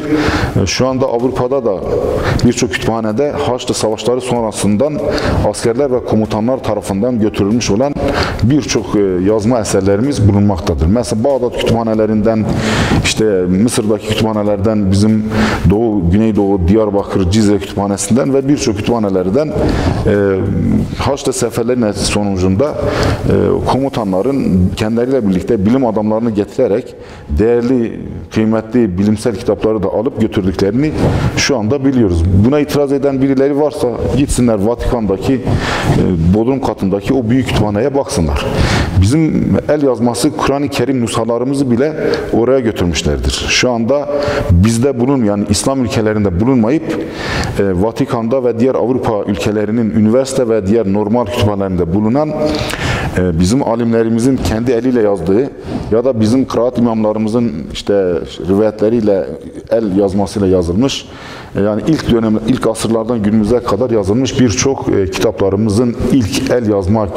Şu anda Avrupa'da da birçok kütüphanede Haçlı savaşları sonrasından askerler ve komutanlar tarafından götürülmüş olan birçok yazma eserlerimiz bulunmaktadır. Mesela Bağdat kütüphanelerinden, işte Mısır'daki kütüphanelerden, bizim Güneydoğu, Diyarbakır, Cizre kütüphanesinden ve birçok kütüphanelerden Haçlı seferlerin sonucunda komutanların kendileriyle birlikte bilim adamlarını getirerek değerli, kıymetli bilimsel kitapları da alıp götürdüklerini şu anda biliyoruz. Buna itiraz eden birileri varsa gitsinler Vatikan'daki bodrum katındaki o büyük kütüphaneye baksınlar. Bizim el yazması Kur'an-ı Kerim nüshalarımızı bile oraya götürmüşlerdir. Şu anda bizde yani İslam ülkelerinde bulunmayıp Vatikan'da ve diğer Avrupa ülkelerinin üniversite ve diğer normal kütüphanelerinde bulunan bizim alimlerimizin kendi eliyle yazdığı ya da bizim kıraat imamlarımızın işte rivayetleriyle el yazmasıyla yazılmış. Yani ilk asırlardan günümüze kadar yazılmış birçok kitaplarımızın ilk el yazma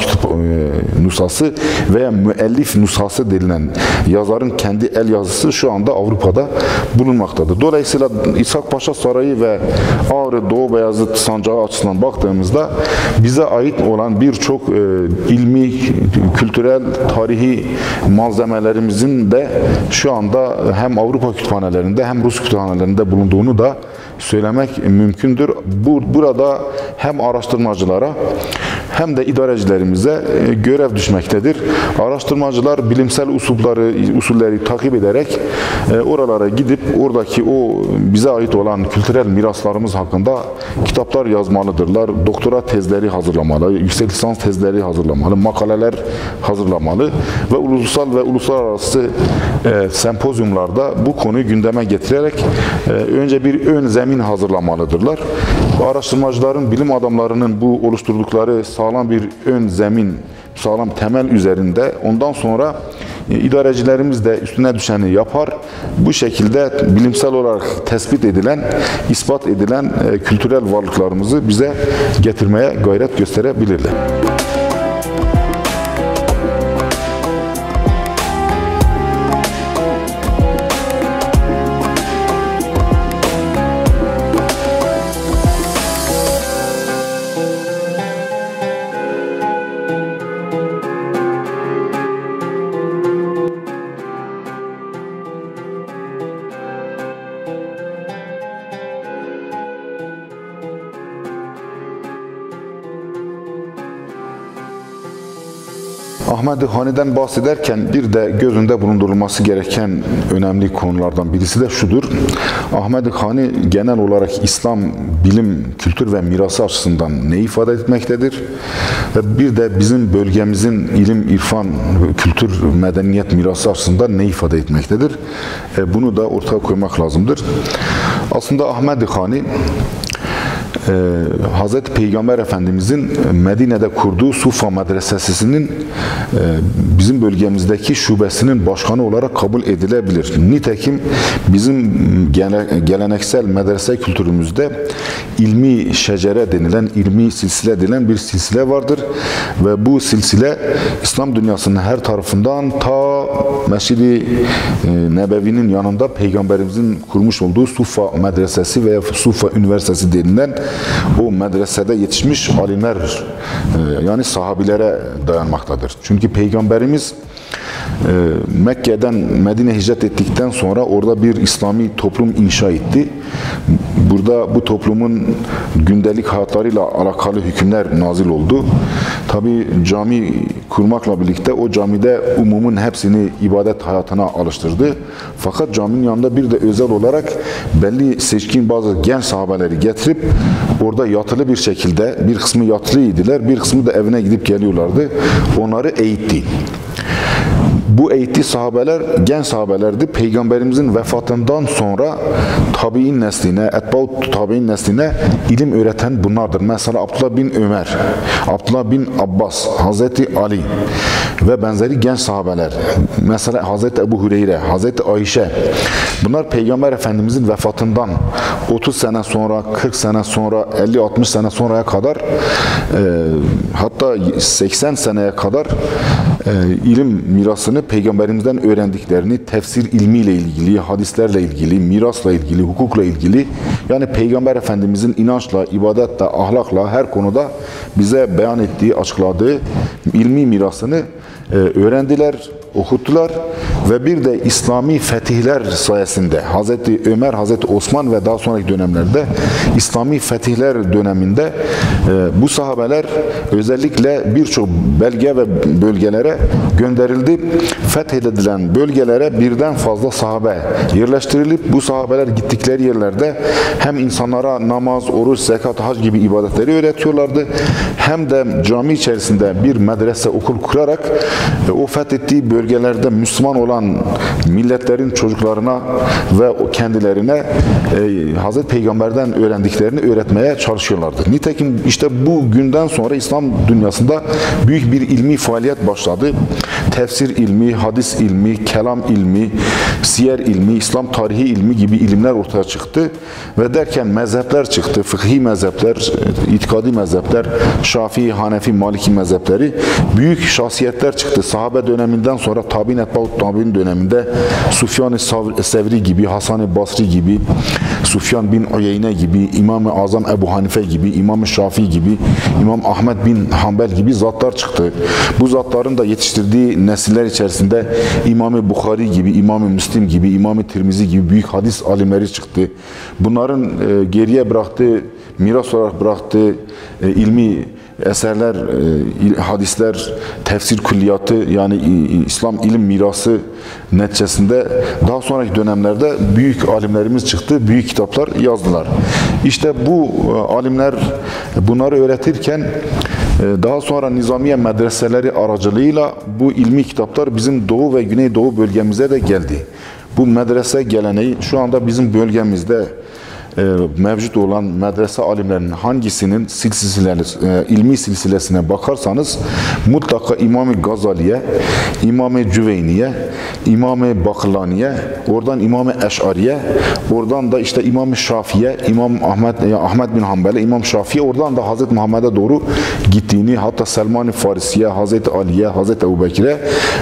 nüshası veya müellif nüshası denilen yazarın kendi el yazısı şu anda Avrupa'da bulunmaktadır. Dolayısıyla İshak Paşa Sarayı ve Ağrı Doğu Beyazıt Sancağı açısından baktığımızda bize ait olan birçok ilmi, kültürel, tarihi malzemelerimizin de şu anda hem Avrupa kütüphanelerinde hem Rus kütüphanelerinde bulunduğunu da söylemek mümkündür. Burada hem araştırmacılara hem de idarecilerimize görev düşmektedir. Araştırmacılar bilimsel usulleri takip ederek oralara gidip oradaki o bize ait olan kültürel miraslarımız hakkında kitaplar yazmalıdırlar. Doktora tezleri hazırlamalı, yüksek lisans tezleri hazırlamalı, makaleler hazırlamalı ve ulusal ve uluslararası sempozyumlarda bu konuyu gündeme getirerek önce bir ön zemin hazırlamalıdırlar. Bu araştırmacıların, bilim adamlarının bu oluşturdukları sağlam bir ön zemin, sağlam temel üzerinde ondan sonra idarecilerimiz de üstüne düşeni yapar. Bu şekilde bilimsel olarak tespit edilen, ispat edilen kültürel varlıklarımızı bize getirmeye gayret gösterebilirler. Ahmed-i Hani'den bahsederken bir de göz önünde bulundurulması gereken önemli konulardan birisi de şudur. Ahmed-i Hani genel olarak İslam bilim, kültür ve mirası açısından ne ifade etmektedir? Ve bir de bizim bölgemizin ilim, irfan, kültür, medeniyet mirası açısından ne ifade etmektedir? Bunu da ortaya koymak lazımdır. Aslında Ahmed-i Hani Hazreti Peygamber Efendimizin Medine'de kurduğu Sufa Medresesi'nin bizim bölgemizdeki şubesinin başkanı olarak kabul edilebilir. Nitekim bizim geleneksel medrese kültürümüzde ilmi şecere denilen, ilmi silsile denilen bir silsile vardır. Ve bu silsile İslam dünyasının her tarafından ta Mescid-i Nebevi'nin yanında Peygamberimizin kurmuş olduğu Sufa Medresesi veya Sufa Üniversitesi denilen o medresede yetişmiş alimler yani sahabilere dayanmaktadır. Çünkü Peygamberimiz Mekke'den Medine hicret ettikten sonra orada bir İslami toplum inşa etti. Burada bu toplumun gündelik hayatlarıyla alakalı hükümler nazil oldu. Tabi cami kurmakla birlikte o camide umumun hepsini ibadet hayatına alıştırdı. Fakat caminin yanında bir de özel olarak belli seçkin bazı genç sahabeleri getirip orada yatılı bir şekilde, bir kısmı yatılıydılar, bir kısmı da evine gidip geliyorlardı. Onları eğitti. Bu eğittiği sahabeler genç sahabelerdi. Peygamberimizin vefatından sonra tabi'in nesline, etba'u tabi'in nesline ilim öğreten bunlardır. Mesela Abdullah bin Ömer, Abdullah bin Abbas, Hazreti Ali ve benzeri genç sahabeler. Mesela Hazreti Ebu Hureyre, Hazreti Ayşe. Bunlar Peygamber Efendimizin vefatından 30 sene sonra, 40 sene sonra, 50-60 sene sonraya kadar hatta 80 seneye kadar ilim mirasını Peygamberimizden öğrendiklerini tefsir ilmiyle ilgili, hadislerle ilgili, mirasla ilgili, hukukla ilgili yani Peygamber Efendimizin inançla, ibadetle, ahlakla her konuda bize beyan ettiği, açıkladığı ilmi mirasını öğrendiler, okuttular ve bir de İslami fetihler sayesinde Hazreti Ömer, Hazreti Osman ve daha sonraki dönemlerde İslami fetihler döneminde bu sahabeler özellikle birçok belge ve bölgelere gönderildi. Fethedilen bölgelere birden fazla sahabe yerleştirilip bu sahabeler gittikleri yerlerde hem insanlara namaz, oruç, zekat, hac gibi ibadetleri öğretiyorlardı. Hem de cami içerisinde bir medrese, okul kurarak o fethettiği bölgelerde Müslüman olan olan milletlerin çocuklarına ve o kendilerine Hazreti Peygamber'den öğrendiklerini öğretmeye çalışıyorlardı. Nitekim işte bu günden sonra İslam dünyasında büyük bir ilmi faaliyet başladı. Tefsir ilmi, hadis ilmi, kelam ilmi, siyer ilmi, İslam tarihi ilmi gibi ilimler ortaya çıktı. Ve derken mezhepler çıktı. Fıkhi mezhepler, itikadi mezhepler, Şafii, Hanefi, Maliki mezhepleri. Büyük şahsiyetler çıktı. Sahabe döneminden sonra tabi'in etbaut tabi'in döneminde Sufyan-ı Sevri gibi, Hasan-ı Basri gibi, Sufyan bin Uyeyne gibi, İmam-ı Azam Ebu Hanife gibi, İmam-ı Şafii gibi, İmam Ahmed bin Hanbel gibi zatlar çıktı. Bu zatların da yetiştirdiği nesiller içerisinde İmam-ı Bukhari gibi, İmam-ı Müslim gibi, İmam-ı Tirmizi gibi büyük hadis alimleri çıktı. Bunların geriye bıraktığı, miras olarak bıraktığı ilmi eserler, hadisler, tefsir külliyatı, yani İslam ilim mirası neticesinde daha sonraki dönemlerde büyük alimlerimiz çıktı, büyük kitaplar yazdılar. İşte bu alimler bunları öğretirken daha sonra Nizamiye medreseleri aracılığıyla bu ilmi kitaplar bizim Doğu ve Güneydoğu bölgemize de geldi. Bu medrese geleneği şu anda bizim bölgemizde mevcut olan medrese alimlerinin hangisinin ilmi silsilesine bakarsanız mutlaka İmam-ı Gazali'ye, İmam-ı Cüveyni'ye, İmam-ı Bakırlani'ye, oradan İmam-ı Eş'ari'ye, oradan da işte İmam-ı Şafi'ye, İmam Ahmed bin Hanbel'e, İmam Şafi'ye, oradan da Hazreti Muhammed'e doğru gittiğini, hatta Selman-ı Farisi'ye, Hazreti Ali'ye, Hazreti Ebubekir'e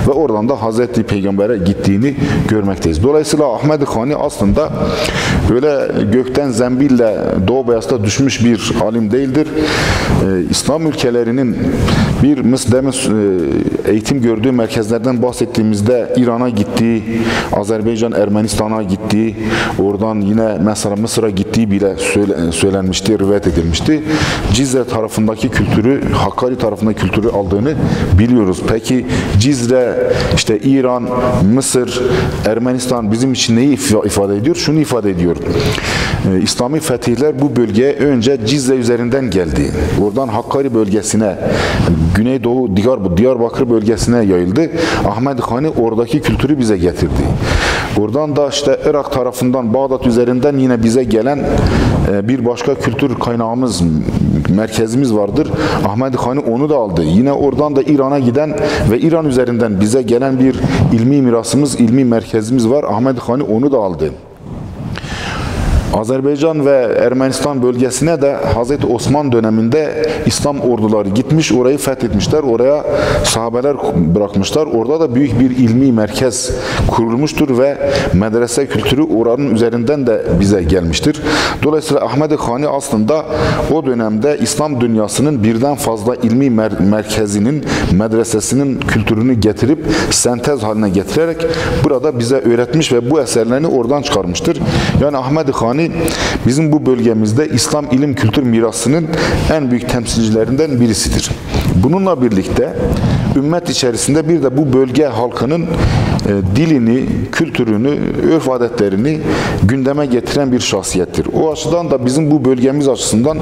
ve oradan da Hazreti Peygamber'e gittiğini görmekteyiz. Dolayısıyla Ahmed-i Hani aslında öyle gökten zembille Doğu Beyaz'da düşmüş bir alim değildir. İslam ülkelerinin bir eğitim gördüğü merkezlerden bahsettiğimizde İran'a gittiği, Azerbaycan, Ermenistan'a gittiği, oradan yine mesela Mısır'a gittiği bile söylenmişti, rivayet edilmişti. Cizre tarafındaki kültürü, Hakkari tarafındaki kültürü aldığını biliyoruz. Peki Cizre, işte İran, Mısır, Ermenistan bizim için neyi ifade ediyor? Şunu ifade ediyor. İslami fetihler bu bölgeye önce Cizre üzerinden geldi. Oradan Hakkari bölgesine, Güneydoğu Diyarbakır bölgesine yayıldı. Ahmed Hani oradaki kültürü bize getirdi. Oradan da işte Irak tarafından, Bağdat üzerinden yine bize gelen bir başka kültür kaynağımız, merkezimiz vardır. Ahmed Hani onu da aldı. Yine oradan da İran'a giden ve İran üzerinden bize gelen bir ilmi mirasımız, ilmi merkezimiz var. Ahmed Hani onu da aldı. Azerbaycan ve Ermenistan bölgesine de Hazreti Osman döneminde İslam orduları gitmiş, orayı fethetmişler, oraya sahabeler bırakmışlar. Orada da büyük bir ilmi merkez kurulmuştur ve medrese kültürü oranın üzerinden de bize gelmiştir. Dolayısıyla Ahmed-i Hani aslında o dönemde İslam dünyasının birden fazla ilmi merkezinin, medresesinin kültürünü getirip sentez haline getirerek burada bize öğretmiş ve bu eserlerini oradan çıkarmıştır. Yani Ahmed-i Hani bizim bu bölgemizde İslam ilim kültür mirasının en büyük temsilcilerinden birisidir. Bununla birlikte ümmet içerisinde bir de bu bölge halkının dilini, kültürünü, örf adetlerini gündeme getiren bir şahsiyettir. O açıdan da bizim bu bölgemiz açısından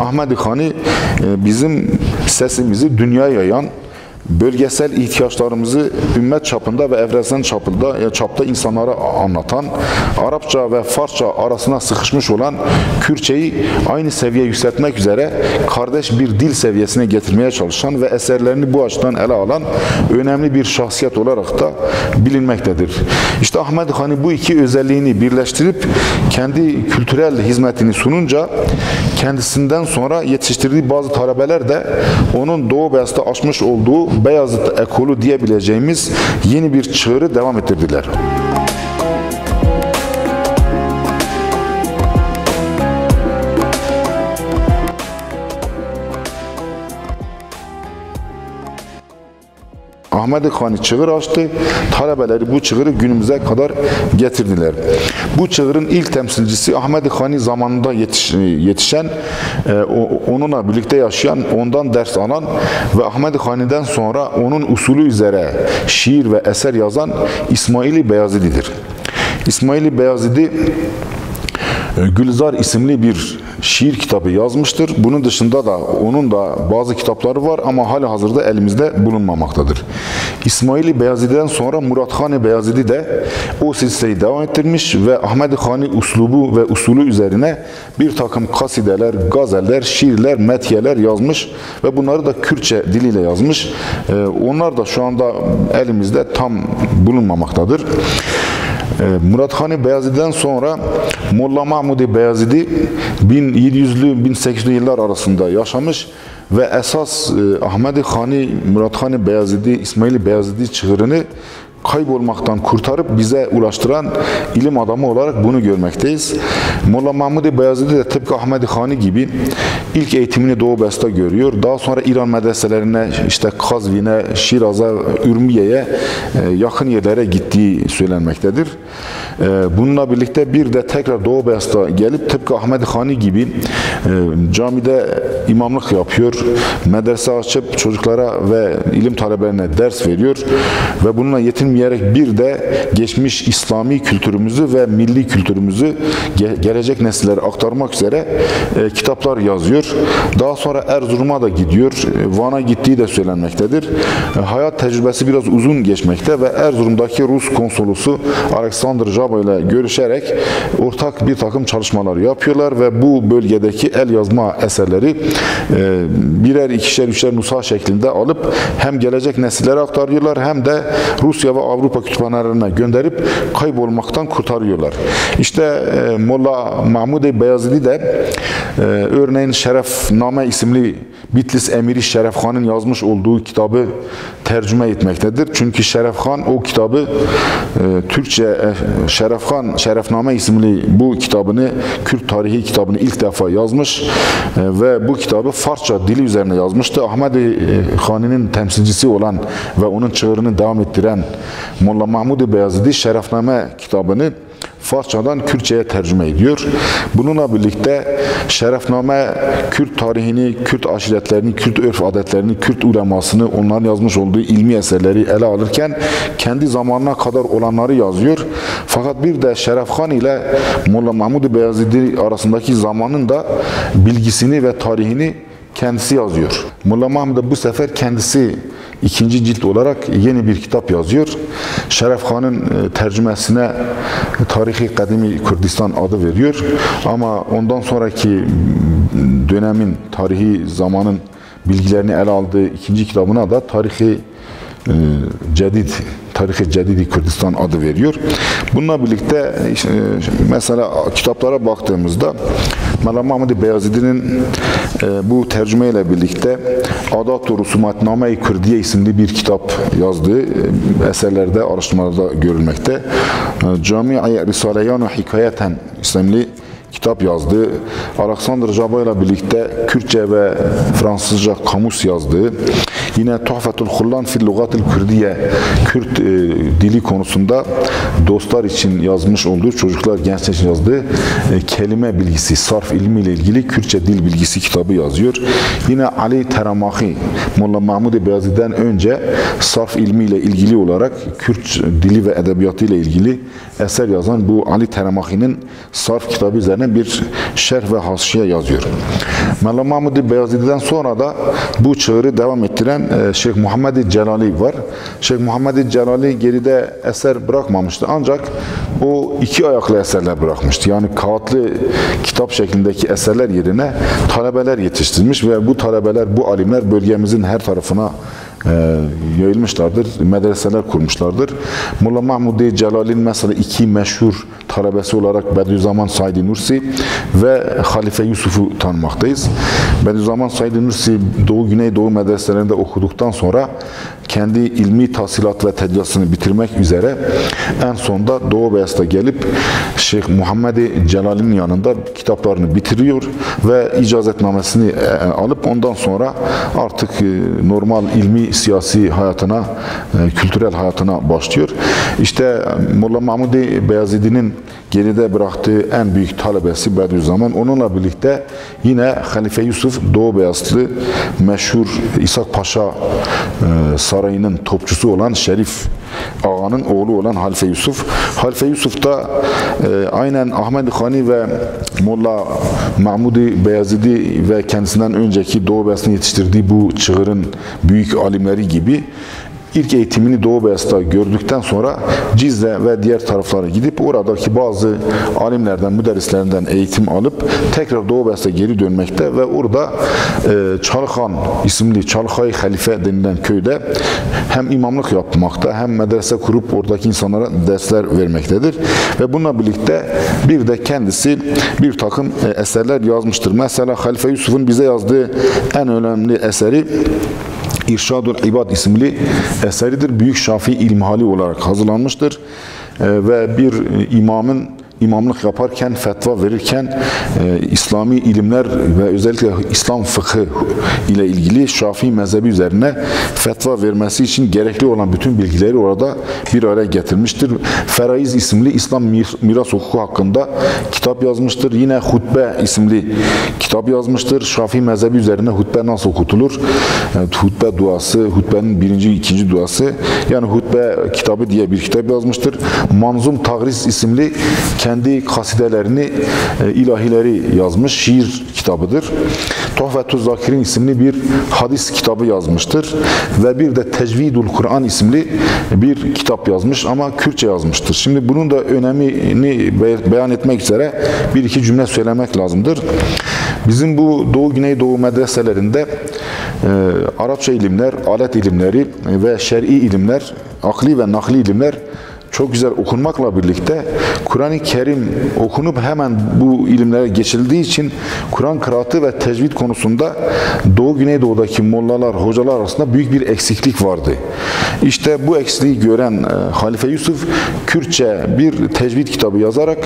Ahmed-i Hani bizim sesimizi dünyaya yayan, bölgesel ihtiyaçlarımızı ümmet çapında ve evrensel çapta insanlara anlatan, Arapça ve Farsça arasına sıkışmış olan Kürtçeyi aynı seviyeye yükseltmek üzere kardeş bir dil seviyesine getirmeye çalışan ve eserlerini bu açıdan ele alan önemli bir şahsiyet olarak da bilinmektedir. İşte Ahmed Hani bu iki özelliğini birleştirip kendi kültürel hizmetini sununca kendisinden sonra yetiştirdiği bazı talebeler de onun Doğu Beyaz'da açmış olduğu Beyazıt ekolü diyebileceğimiz yeni bir çığırı devam ettirdiler. Ahmed-i Hani çığır açtı, talebeleri bu çığırı günümüze kadar getirdiler. Bu çığırın ilk temsilcisi Ahmed-i Hani zamanında yetişen, onunla birlikte yaşayan, ondan ders alan ve Ahmed-i Hani'den sonra onun usulü üzere şiir ve eser yazan İsmail-i Beyazıdi'dir. İsmail-i Beyazıdi Gülzar isimli bir şiir kitabı yazmıştır. Bunun dışında da onun da bazı kitapları var ama halihazırda elimizde bulunmamaktadır. İsmail-i Beyazid'den sonra Murat Han-ı Beyazid'i de o silsileyi devam ettirmiş ve Ahmed Han'ı uslubu ve usulü üzerine bir takım kasideler, gazeller, şiirler, metiyeler yazmış ve bunları da Kürtçe diliyle yazmış. Onlar da şu anda elimizde tam bulunmamaktadır. Murat Han-ı Beyazid'den sonra Molla Mahmud-i Beyazid'i 1700'lü 1800'lü yıllar arasında yaşamış ve esas Ahmed Han'ı, Murat Han-ı Beyazid'i, İsmail-i Beyazid'i çığırını kaybolmaktan kurtarıp bize ulaştıran ilim adamı olarak bunu görmekteyiz. Molla Mahmud-i Beyazid'i de tıpkı Ahmed Han'ı gibi ilk eğitimini Doğu Beyazıt'ta görüyor. Daha sonra İran medreselerine, işte Kazvin'e, Şiraz'a, Ürmiye'ye yakın yerlere gittiği söylenmektedir. Bununla birlikte bir de tekrar Doğu Beyazıt'a gelip tıpkı Ahmed Han'ı gibi camide imamlık yapıyor. Medrese açıp çocuklara ve ilim talebelerine ders veriyor ve bununla yetinmeyerek bir de geçmiş İslami kültürümüzü ve milli kültürümüzü gelecek nesillere aktarmak üzere kitaplar yazıyor. Daha sonra Erzurum'a da gidiyor. Van'a gittiği de söylenmektedir. Hayat tecrübesi biraz uzun geçmekte ve Erzurum'daki Rus konsolosu Alexander Jabo ile görüşerek ortak bir takım çalışmalar yapıyorlar ve bu bölgedeki el yazma eserleri birer, ikişer, üçer nüsha şeklinde alıp hem gelecek nesillere aktarıyorlar hem de Rusya ve Avrupa kütüphanelerine gönderip kaybolmaktan kurtarıyorlar. İşte Molla Mahmud-i Beyazid'i de örneğin Şerefname isimli Bitlis Emiri Şeref Han'ın yazmış olduğu kitabı tercüme etmektedir. Çünkü Şeref Han o kitabı Türkçe Şerefname isimli bu kitabını, Kürt tarihi kitabını ilk defa yazmış ve bu kitabı Farsça dili üzerine yazmıştı. Ahmed Han'ın temsilcisi olan ve onun çığırını devam ettiren Molla Mahmud-i Beyazid'i Şerefname kitabını Farsçadan Kürtçe'ye tercüme ediyor. Bununla birlikte Şerefname Kürt tarihini, Kürt aşiretlerini, Kürt örf adetlerini, Kürt ulemasını, onların yazmış olduğu ilmi eserleri ele alırken kendi zamanına kadar olanları yazıyor. Fakat bir de Şeref Han ile Molla Mahmud-i Beyazid'i arasındaki zamanın da bilgisini ve tarihini kendisi yazıyor. Molla Mahmud da bu sefer kendisi ikinci cilt olarak yeni bir kitap yazıyor. Şeref Han'ın tercümesine Tarihi Kadimi Kürdistan adı veriyor. Ama ondan sonraki dönemin, tarihi zamanın bilgilerini ele aldığı ikinci kitabına da Tarihi Cedidi Kürdistan adı veriyor. Bununla birlikte mesela kitaplara baktığımızda Molla Mahmud-i Beyazid'in bu tercümeyle birlikte Adat-ı Rusumatname-i Kürdiye isimli bir kitap yazdığı eserlerde, araştırmalarda görülmekte. Cami-i Risale-yan Hikayeten isimli kitap yazdı. Alexander Jabo ile birlikte Kürtçe ve Fransızca kamus yazdı. Yine Tuhfetul Hullan fil Lugatil Kürdiye, Kürt dili konusunda dostlar için yazmış olduğu, çocuklar, gençler için yazdığı kelime bilgisi, sarf ilmiyle ilgili Kürtçe dil bilgisi kitabı yazıyor. Yine Ali Teramahi, Molla Mahmud-i Beyazid'den önce sarf ilmiyle ilgili olarak Kürt dili ve edebiyatı ile ilgili eser yazan bu Ali Teramahi'nin sarf kitabı üzerine bir şerh ve haşiye yazıyor. Molla Mahmud-i Beyazid'den sonra da bu çığırı devam ettiren Şeyh Muhammed Celali var. Şeyh Muhammed Celali geride eser bırakmamıştı ancak o iki ayaklı eserler bırakmıştı. Yani kağıtlı kitap şeklindeki eserler yerine talebeler yetiştirmiş ve bu talebeler, bu alimler bölgemizin her tarafına yayılmışlardır, medreseler kurmuşlardır. Molla Mahmud Celal'in mesela iki meşhur talebesi olarak Bediüzzaman Said Nursi ve Halife Yusuf'u tanımaktayız. Bediüzzaman Said Nursi Doğu Güneydoğu medreselerinde okuduktan sonra kendi ilmi tahsilat ve tedrisini bitirmek üzere en sonunda Doğu Beyazıt'a gelip Şeyh Muhammed Celal'in yanında kitaplarını bitiriyor ve icazetnamesini alıp ondan sonra artık normal ilmi siyasi hayatına, kültürel hayatına başlıyor. İşte Molla Mahmud Beyazid'in geride bıraktığı en büyük talebesi Bediüzzaman. Onunla birlikte yine Halife Yusuf Doğu Beyazıtlı meşhur İshak Paşa Sarayı'nın topçusu olan Şerif ağanın oğlu olan Halife Yusuf. Halife Yusuf da aynen Ahmed Hani ve Molla Mahmud-i Beyazidi ve kendisinden önceki Doğu Beyazıt'ın yetiştirdiği bu çığırın büyük alimleri gibi İlk eğitimini Doğu Beyazıt'ta gördükten sonra Cizre ve diğer taraflara gidip oradaki bazı alimlerden, müderrislerinden eğitim alıp tekrar Doğu Beyazıt'a geri dönmekte ve orada Çalıkhan isimli Çalıkhay Halife denilen köyde hem imamlık yapmakta hem medrese kurup oradaki insanlara dersler vermektedir. Ve bununla birlikte bir de kendisi bir takım eserler yazmıştır. Mesela Halife Yusuf'un bize yazdığı en önemli eseri İrşadul İbad isimli eseridir. Büyük Şafii ilmihali olarak hazırlanmıştır. Ve bir imamın imamlık yaparken, fetva verirken İslami ilimler ve özellikle İslam fıkhı ile ilgili Şafii mezhebi üzerine fetva vermesi için gerekli olan bütün bilgileri orada bir araya getirmiştir. Feraiz isimli İslam miras hukuku hakkında kitap yazmıştır. Yine Hutbe isimli kitap yazmıştır. Şafii mezhebi üzerine hutbe nasıl okutulur? Hutbe duası, hutbenin birinci, ikinci duası. Yani hutbe kitabı diye bir kitap yazmıştır. Manzum Tagris isimli kendi kasidelerini, ilahileri yazmış, şiir kitabıdır. Tuhfetüz Zakirin isimli bir hadis kitabı yazmıştır. Ve bir de Tecvidul Kur'an isimli bir kitap yazmış ama Kürtçe yazmıştır. Şimdi bunun da önemini beyan etmek üzere bir iki cümle söylemek lazımdır. Bizim bu Doğu Güneydoğu medreselerinde Arapça ilimler, alet ilimleri ve şer'i ilimler, akli ve nakli ilimler çok güzel okunmakla birlikte Kur'an-ı Kerim okunup hemen bu ilimlere geçildiği için Kur'an kıraatı ve tecvid konusunda Doğu Güneydoğu'daki mollalar, hocalar arasında büyük bir eksiklik vardı. İşte bu eksikliği gören Halife Yusuf Kürtçe bir tecvid kitabı yazarak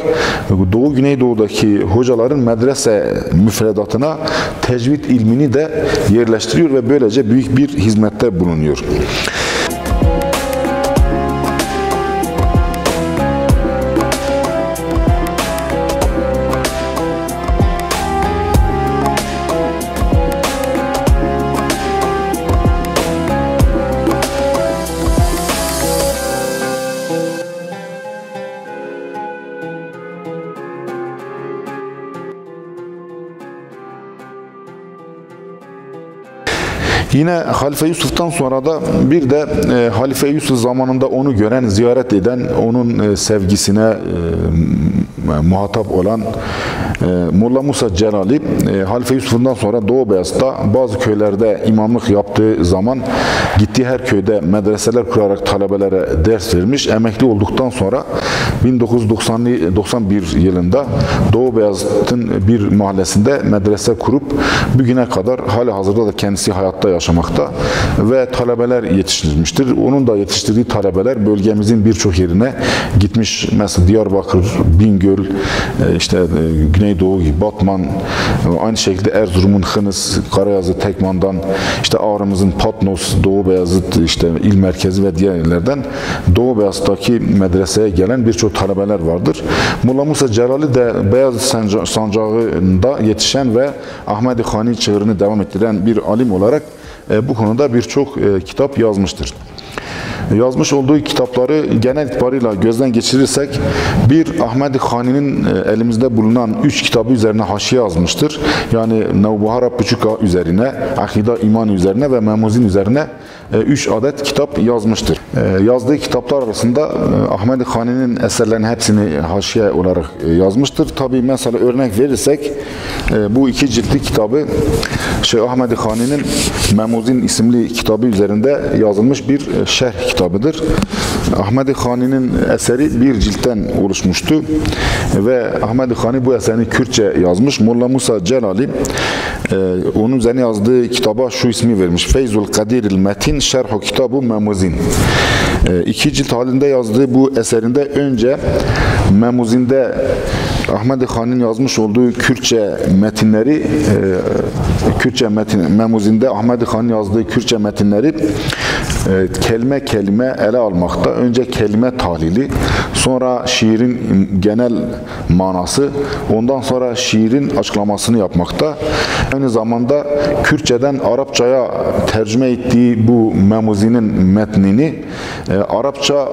Doğu Güneydoğu'daki hocaların medrese müfredatına tecvid ilmini de yerleştiriyor ve böylece büyük bir hizmette bulunuyor. Yine Halife Yusuf'tan sonra da bir de Halife Yusuf zamanında onu gören, ziyaret eden, onun sevgisine muhatap olan Molla Musa Celali, Halife Yusuf'undan sonra Doğu Beyazıt'ta bazı köylerde imamlık yaptığı zaman gittiği her köyde medreseler kurarak talebelere ders vermiş. Emekli olduktan sonra 1991 yılında Doğu Beyazıt'ın bir mahallesinde medrese kurup bugüne kadar halihazırda da kendisi hayatta yaşamakta ve talebeler yetiştirmiştir. Onun da yetiştirdiği talebeler bölgemizin birçok yerine gitmiş. Mesela Diyarbakır, Bingöl, işte Güneydoğu, Batman, aynı şekilde Erzurum'un Hınıs, Karayazı, Tekman'dan, işte Ağrımızın Patnos, Doğu Beyazıt, işte il merkezi ve diğer yerlerden Doğu Beyazıt'taki medreseye gelen birçok talebeler vardır. Molla Musa Celali de Beyazıt sancağında yetişen ve Ahmed Hani çığırını devam ettiren bir alim olarak bu konuda birçok kitap yazmıştır. Yazmış olduğu kitapları genel itibarıyla gözden geçirirsek bir Ahmed Hani'nin elimizde bulunan 3 kitabı üzerine haşiye yazmıştır. Yani Nevbuhara Puçuka üzerine, Akida İman üzerine ve Memuzin üzerine 3 adet kitap yazmıştır. Yazdığı kitaplar arasında Ahmed Hani'nin eserlerinin hepsini haşiye olarak yazmıştır. Tabi mesela örnek verirsek bu 2 ciltli kitabı Şeyh Ahmed Hani'nin Memuzin isimli kitabı üzerinde yazılmış bir şerh kitabıdır. Ahmed Hani'nin eseri bir ciltten oluşmuştu ve Ahmed Hani bu eserini Kürtçe yazmış. Molla Musa Celali onun üzerine yazdığı kitaba şu ismi vermiş: Feyzul Kadiril Metin Şerhu Kitabu Memuzin. 2 cilt halinde yazdığı bu eserinde önce Memuzinde Ahmed Hani'nin yazmış olduğu Kürtçe metinleri, Memuzinde Ahmed Hani'nin yazdığı Kürtçe metinleri kelime kelime ele almakta. Önce kelime tahlili, sonra şiirin genel manası, ondan sonra şiirin açıklamasını yapmakta. Aynı zamanda Kürtçeden Arapçaya tercüme ettiği bu Memuzinin metnini Arapça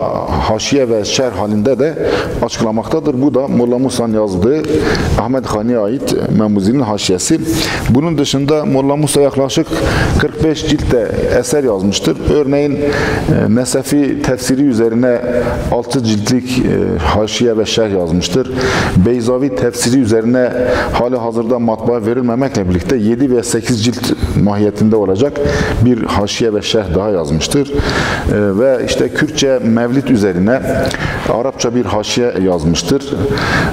haşiye ve şerh halinde de açıklamaktadır. Bu da Molla Musa'nın yazdığı Ahmed Hani'ye ait Memuzinin haşiyesi. Bunun dışında Molla Musa yaklaşık 45 ciltte eser yazmıştır. Örneğin Nesefi tefsiri üzerine 6 ciltlik haşiye ve şerh yazmıştır. Beyzavi tefsiri üzerine hali hazırda matbaa verilmemekle birlikte 7 ve 8 cilt mahiyetinde olacak bir haşiye ve şerh daha yazmıştır. Ve işte Kürtçe Mevlid üzerine Arapça bir haşiye yazmıştır.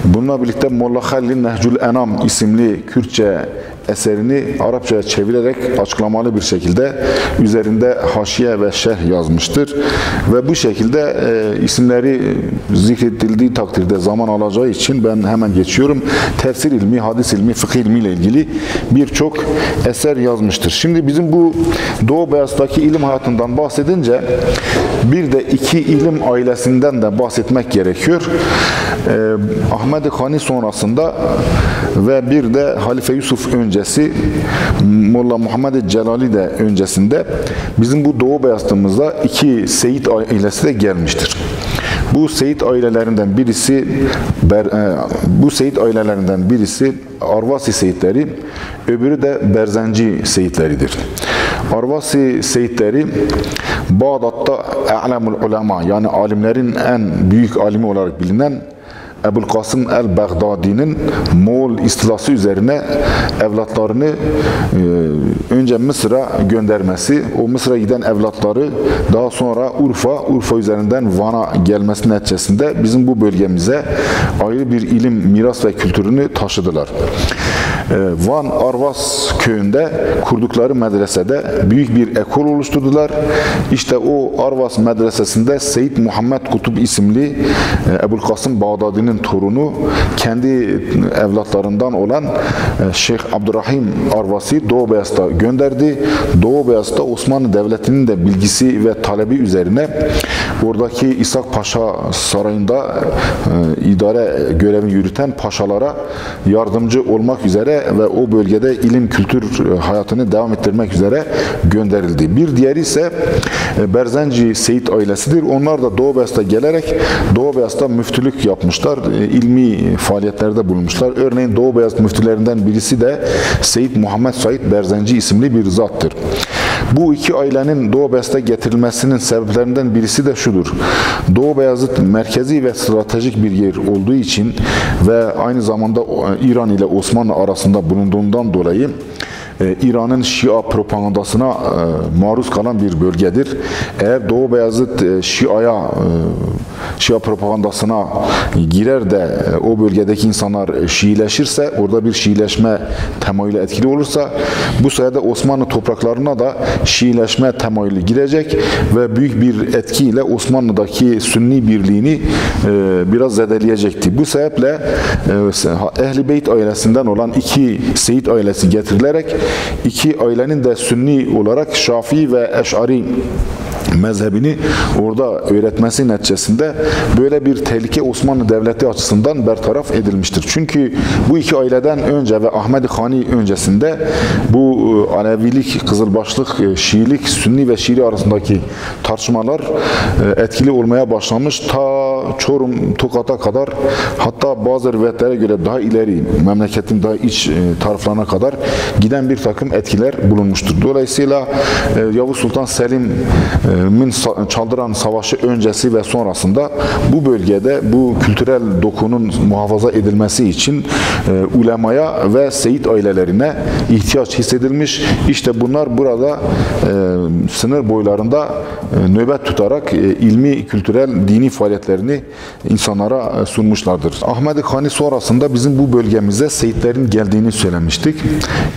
Bununla birlikte Molla Halil Nehcül Enam isimli Kürtçe eserini Arapçaya çevirerek açıklamalı bir şekilde üzerinde haşiye ve şerh yazmıştır. Ve bu şekilde isimleri zikredildiği takdirde zaman alacağı için ben hemen geçiyorum. Tefsir ilmi, hadis ilmi, fıkıh ilmi ile ilgili birçok eser yazmıştır. Şimdi bizim bu Doğu Beyazıt'taki ilim hayatından bahsedince bir de iki ilim ailesinden de bahsetmek gerekiyor. Ahmed Hani sonrasında ve bir de Halife Yusuf öncesi Molla Muhammed Celali de öncesinde bizim bu Doğu Beyazıt'ımızda iki Seyit ailesi de gelmiştir. Bu Seyit ailelerinden birisi Arvasi Seyitleri, öbürü de Berzenci Seyitleridir. Arvasi Seyitleri Bağdat'ta A'lemul Ulema, yani alimlerin en büyük alimi olarak bilinen Ebu'l-Kasım el-Baghdadi'nin Moğol istilası üzerine evlatlarını önce Mısır'a göndermesi, o Mısır'a giden evlatları daha sonra Urfa üzerinden Van'a gelmesi neticesinde bizim bu bölgemize ayrı bir ilim, miras ve kültürünü taşıdılar. Van Arvas köyünde kurdukları medresede büyük bir ekol oluşturdular. İşte o Arvas medresesinde Seyyid Muhammed Kutup isimli Ebu'l-Kasım Bağdadi'nin torunu kendi evlatlarından olan Şeyh Abdurrahim Arvasi Doğu Beyazıt'a gönderdi. Doğu Beyazıt'ta Osmanlı Devleti'nin de bilgisi ve talebi üzerine oradaki İshak Paşa Sarayı'nda idare görevini yürüten paşalara yardımcı olmak üzere ve o bölgede ilim kültür hayatını devam ettirmek üzere gönderildi. Bir diğeri ise Berzenci Seyit ailesidir. Onlar da Doğu Beyazıt'a gelerek Doğu Beyazıt'ta müftülük yapmışlar. İlmi faaliyetlerde bulunmuşlar. Örneğin Doğu Beyazıt müftülerinden birisi de Seyyid Muhammed Said Berzenci isimli bir zattır. Bu iki ailenin Doğu Beyazıt'a getirilmesinin sebeplerinden birisi de şudur. Doğu Beyazıt merkezi ve stratejik bir yer olduğu için ve aynı zamanda İran ile Osmanlı arasında bulunduğundan dolayı İran'ın Şia propagandasına maruz kalan bir bölgedir. Eğer Doğu Beyazıt Şia propagandasına girer de o bölgedeki insanlar Şiileşirse, orada bir Şiileşme temayülü etkili olursa, bu sayede Osmanlı topraklarına da Şiileşme temayülü girecek ve büyük bir etkiyle Osmanlı'daki Sünni birliğini biraz zedeleyecekti. Bu sebeple Ehl-i Beyt ailesinden olan iki Seyit ailesi getirilerek iki ailenin de Sünni olarak Şafii ve Eş'ari mezhebini orada öğretmesi neticesinde böyle bir tehlike Osmanlı Devleti açısından bertaraf edilmiştir. Çünkü bu iki aileden önce ve Ahmed Hani öncesinde bu Alevilik, Kızılbaşlık, Şiilik, Sünni ve Şii arasındaki tartışmalar etkili olmaya başlamış. Ta Çorum, Tokat'a kadar, hatta bazı rivayetlere göre daha ileri, memleketin daha iç taraflarına kadar giden bir takım etkiler bulunmuştur. Dolayısıyla Yavuz Sultan Selim'in Çaldıran Savaşı öncesi ve sonrasında bu bölgede bu kültürel dokunun muhafaza edilmesi için ulemaya ve seyit ailelerine ihtiyaç hissedilmiş. İşte bunlar burada sınır boylarında nöbet tutarak ilmi, kültürel, dini faaliyetlerini insanlara sunmuşlardır. Ahmed Hani sonrasında bizim bu bölgemize seyitlerin geldiğini söylemiştik.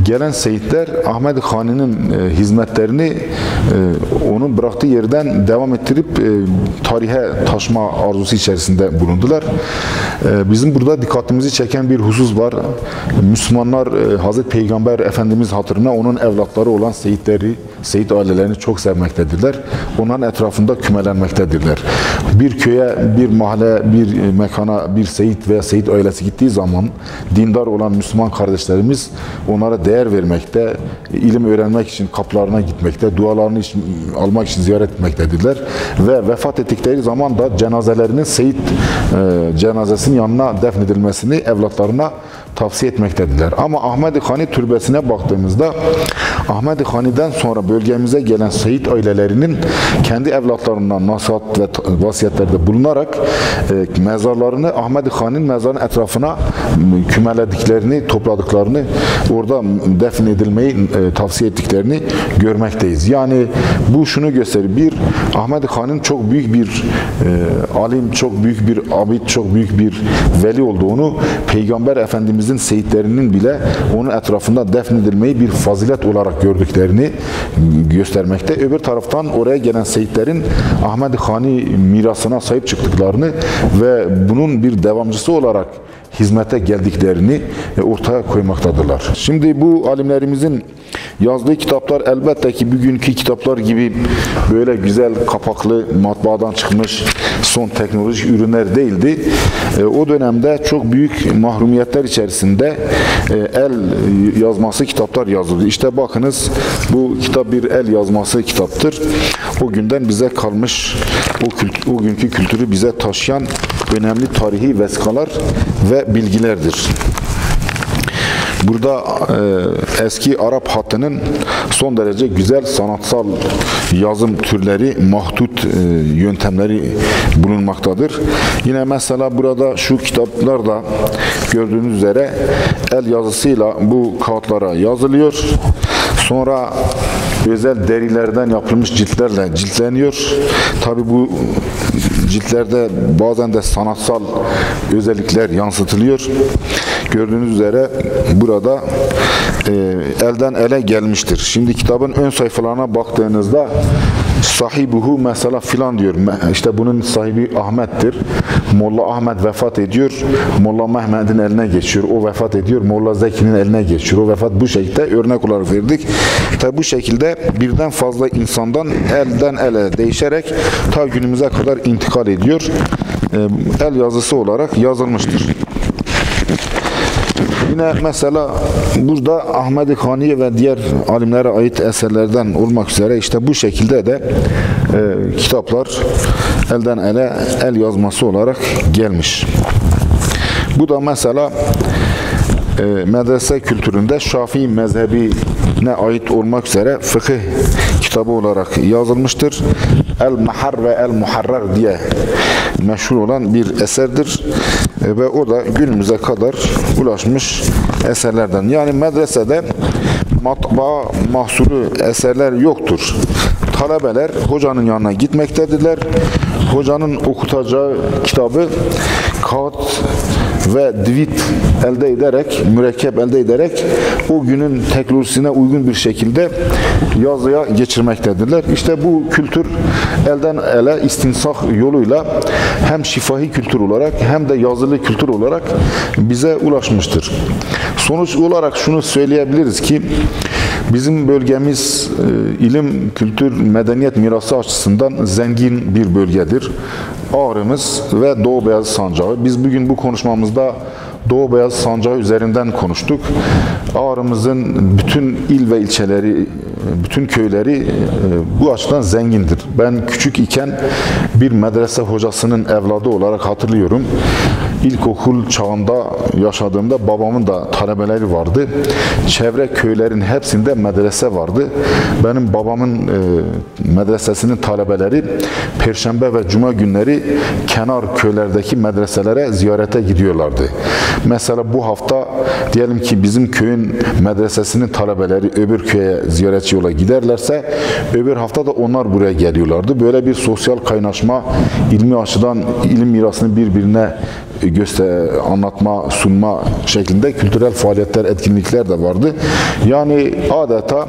Gelen seyitler Ahmed Hani'nin hizmetlerini onun bıraktığı yerden devam ettirip tarihe taşıma arzusu içerisinde bulundular. Bizim burada dikkatimizi çeken bir husus var. Müslümanlar Hazreti Peygamber Efendimiz hatırına onun evlatları olan seyitleri Seyit ailelerini çok sevmektedirler. Onların etrafında kümelenmektedirler. Bir köye, bir mahalle, bir mekana bir seyit veya seyit ailesi gittiği zaman dindar olan Müslüman kardeşlerimiz onlara değer vermekte, ilim öğrenmek için kapılarına gitmekte, dualarını almak için ziyaret etmektedirler ve vefat ettikleri zaman da cenazelerinin seyit cenazesinin yanına defnedilmesini evlatlarına tavsiye etmektedirler. Ama Ahmed-i Hani türbesine baktığımızda Ahmed-i Hani'den sonra bölgemize gelen seyit ailelerinin kendi evlatlarından nasihat ve vasiyetlerde bulunarak mezarlarını Ahmed-i Hani'nin mezarının etrafına kümelediklerini, topladıklarını, orada defnedilmeyi tavsiye ettiklerini görmekteyiz. Yani bu şunu gösterir. Bir, Ahmed-i Hani'nin çok büyük bir alim, çok büyük bir abid, çok büyük bir veli olduğunu, Peygamber Efendimizin seyitlerinin bile onun etrafında defnedilmeyi bir fazilet olarak gördüklerini göstermekte. Öbür taraftan oraya gelen seyitlerin Ahmed-i Hani mirasına sahip çıktıklarını ve bunun bir devamcısı olarak hizmete geldiklerini ortaya koymaktadırlar. Şimdi bu alimlerimizin yazdığı kitaplar elbette ki bugünkü kitaplar gibi böyle güzel kapaklı, matbaadan çıkmış son teknolojik ürünler değildi. O dönemde çok büyük mahrumiyetler içerisinde el yazması kitaplar yazıldı. İşte bakınız, bu kitap bir el yazması kitaptır. O günden bize kalmış, o günkü kültürü bize taşıyan önemli tarihi vesikalar ve bilgilerdir. Burada eski Arap hattının son derece güzel sanatsal yazım türleri, mahdut yöntemleri bulunmaktadır. Yine mesela burada şu kitaplarda gördüğünüz üzere el yazısıyla bu kağıtlara yazılıyor. Sonra özel derilerden yapılmış ciltlerle ciltleniyor. Tabi bu ciltlerde bazen de sanatsal özellikler yansıtılıyor. Gördüğünüz üzere burada elden ele gelmiştir. Şimdi kitabın ön sayfalarına baktığınızda sahibuhu mesela filan diyor. İşte bunun sahibi Ahmet'tir. Molla Ahmet vefat ediyor. Molla Mehmet'in eline geçiyor. O vefat ediyor. Molla Zeki'nin eline geçiyor. O vefat, bu şekilde örnek olarak verdik. Tabi bu şekilde birden fazla insandan elden ele değişerek ta günümüze kadar intikal ediyor. El yazısı olarak yazılmıştır. Yine mesela burada Ahmed-i Hani ve diğer alimlere ait eserlerden olmak üzere işte bu şekilde de kitaplar elden ele el yazması olarak gelmiş. Bu da mesela medrese kültüründe Şafii mezhebine ait olmak üzere fıkıh kitabı olarak yazılmıştır. El-Mahar ve El-Muharrar diye meşhur olan bir eserdir. Ve o da günümüze kadar ulaşmış eserlerden. Yani medresede matbaa mahsulü eserler yoktur. Talebeler hocanın yanına gitmektedirler. Hocanın okutacağı kitabı kağıt ve divit elde ederek, mürekkep elde ederek o günün teknolojisine uygun bir şekilde yazıya geçirmektedirler. İşte bu kültür elden ele istinsak yoluyla hem şifahi kültür olarak hem de yazılı kültür olarak bize ulaşmıştır. Sonuç olarak şunu söyleyebiliriz ki bizim bölgemiz ilim, kültür, medeniyet mirası açısından zengin bir bölgedir. Ağrımız ve Doğu Beyazıt Sancağı. Biz bugün bu konuşmamızda Doğu Beyazıt Sancağı üzerinden konuştuk. Ağrımızın bütün il ve ilçeleri, bütün köyleri bu açıdan zengindir. Ben küçük iken bir medrese hocasının evladı olarak hatırlıyorum. İlkokul çağında yaşadığımda babamın da talebeleri vardı. Çevre köylerin hepsinde medrese vardı. Benim babamın medresesinin talebeleri Perşembe ve Cuma günleri kenar köylerdeki medreselere ziyarete gidiyorlardı. Mesela bu hafta diyelim ki bizim köyün medresesinin talebeleri öbür köye ziyaretçi yola giderlerse öbür hafta da onlar buraya geliyorlardı. Böyle bir sosyal kaynaşma, ilmi açıdan ilim mirasını birbirine anlatma, sunma şeklinde kültürel faaliyetler, etkinlikler de vardı. Yani adeta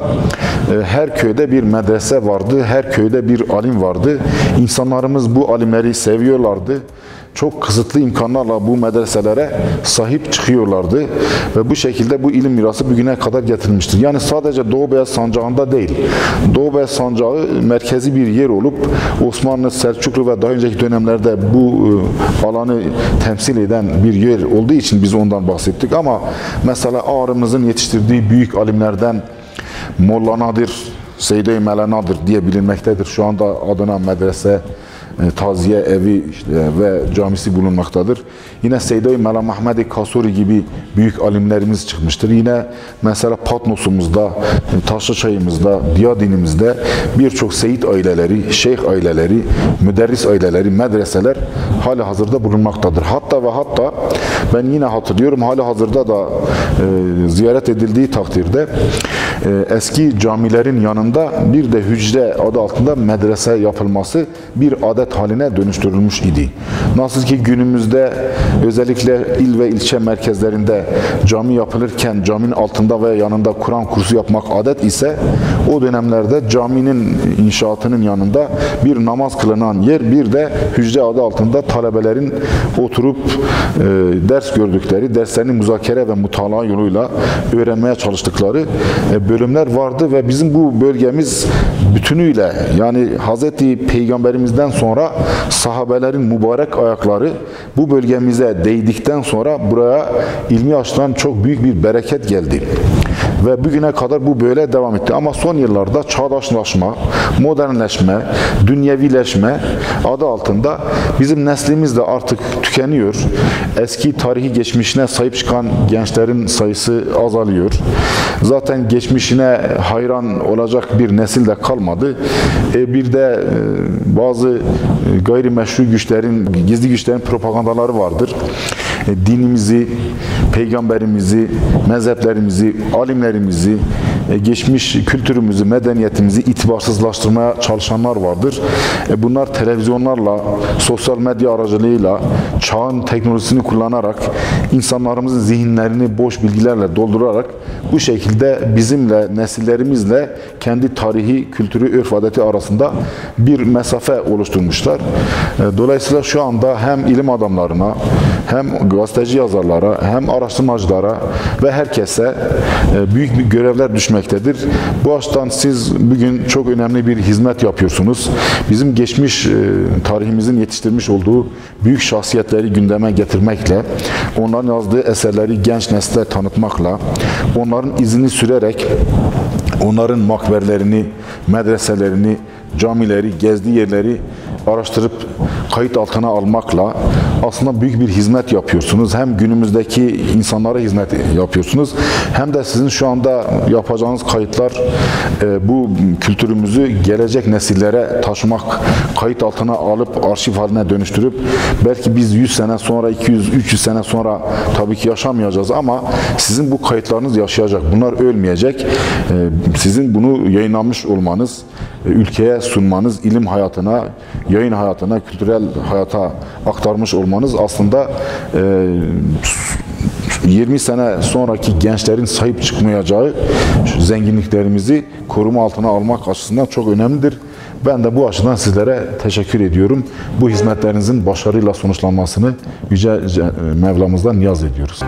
her köyde bir medrese vardı, her köyde bir alim vardı. İnsanlarımız bu alimleri seviyorlardı. çok kısıtlı imkanlarla bu medreselere sahip çıkıyorlardı ve bu şekilde bu ilim mirası bugüne kadar getirilmiştir. Yani sadece Doğu Beyaz Sancağı'nda değil, Doğu Beyaz Sancağı merkezi bir yer olup Osmanlı, Selçuklu ve daha önceki dönemlerde bu alanı temsil eden bir yer olduğu için biz ondan bahsettik. Ama mesela Ağrı'mızın yetiştirdiği büyük alimlerden Molla Nadir, Seyyid-i Mele Nadir diye bilinmektedir. Şu anda adına medrese, taziye evi ve camisi bulunmaktadır. Yine Seyyid-i Mele Mehmed-i Kasuri gibi büyük alimlerimiz çıkmıştır. Yine mesela Patnos'umuzda, Taşlıçay'ımızda, Diyadin'imizde birçok Seyit aileleri, şeyh aileleri, müderris aileleri, medreseler hali hazırda bulunmaktadır. Hatta ve hatta ben yine hatırlıyorum, hali hazırda da ziyaret edildiği takdirde eski camilerin yanında bir de hücre adı altında medrese yapılması bir adet haline dönüştürülmüş idi. Nasıl ki günümüzde özellikle il ve ilçe merkezlerinde cami yapılırken caminin altında ve yanında Kur'an kursu yapmak adet ise o dönemlerde caminin inşaatının yanında bir namaz kılınan yer, bir de hücre adı altında talebelerin oturup ders gördükleri, derslerini müzakere ve mutala yoluyla öğrenmeye çalıştıkları bölümler vardı ve bizim bu bölgemiz bütünüyle, yani Hz. Peygamberimizden sonra sahabelerin mübarek ayakları bu bölgemize değdikten sonra buraya ilmi açıdan çok büyük bir bereket geldi. Ve bugüne kadar bu böyle devam etti. Ama son yıllarda çağdaşlaşma, modernleşme, dünyevileşme adı altında bizim neslimiz de artık tükeniyor. Eski tarihi geçmişine sahip çıkan gençlerin sayısı azalıyor. Zaten geçmişine hayran olacak bir nesil de kalmadı. Bir de bazı gayrimeşru güçlerin, gizli güçlerin propagandaları vardır. Dinimizi, peygamberimizi, mezheplerimizi, alimlerimizi, geçmiş kültürümüzü, medeniyetimizi itibarsızlaştırmaya çalışanlar vardır. Bunlar televizyonlarla, sosyal medya aracılığıyla, çağın teknolojisini kullanarak, insanlarımızın zihinlerini boş bilgilerle doldurarak bu şekilde bizimle, nesillerimizle kendi tarihi, kültürü, örf adeti arasında bir mesafe oluşturmuşlar. Dolayısıyla şu anda hem ilim adamlarına, hem gazeteci yazarlara, hem araştırmacılara ve herkese büyük bir görevler düşmektedir. Bu açıdan siz bugün çok önemli bir hizmet yapıyorsunuz. Bizim geçmiş tarihimizin yetiştirmiş olduğu büyük şahsiyetleri gündeme getirmekle, onların yazdığı eserleri genç nesle tanıtmakla, onların izini sürerek onların makberlerini, medreselerini, camileri, gezdiği yerleri araştırıp kayıt altına almakla aslında büyük bir hizmet yapıyorsunuz. Hem günümüzdeki insanlara hizmet yapıyorsunuz, hem de sizin şu anda yapacağınız kayıtlar bu kültürümüzü gelecek nesillere taşımak, kayıt altına alıp arşiv haline dönüştürüp belki biz 100 sene sonra, 200-300 sene sonra tabii ki yaşamayacağız ama sizin bu kayıtlarınız yaşayacak. Bunlar ölmeyecek. Sizin bunu yayınlanmış olmanız, ülkeye sunmanız, ilim hayatına, yayın hayatına, kültürel hayata aktarmış olmanız aslında 20 sene sonraki gençlerin sahip çıkmayacağı zenginliklerimizi koruma altına almak açısından çok önemlidir. Ben de bu açıdan sizlere teşekkür ediyorum. Bu hizmetlerinizin başarıyla sonuçlanmasını Yüce Mevlamızdan niyaz ediyoruz.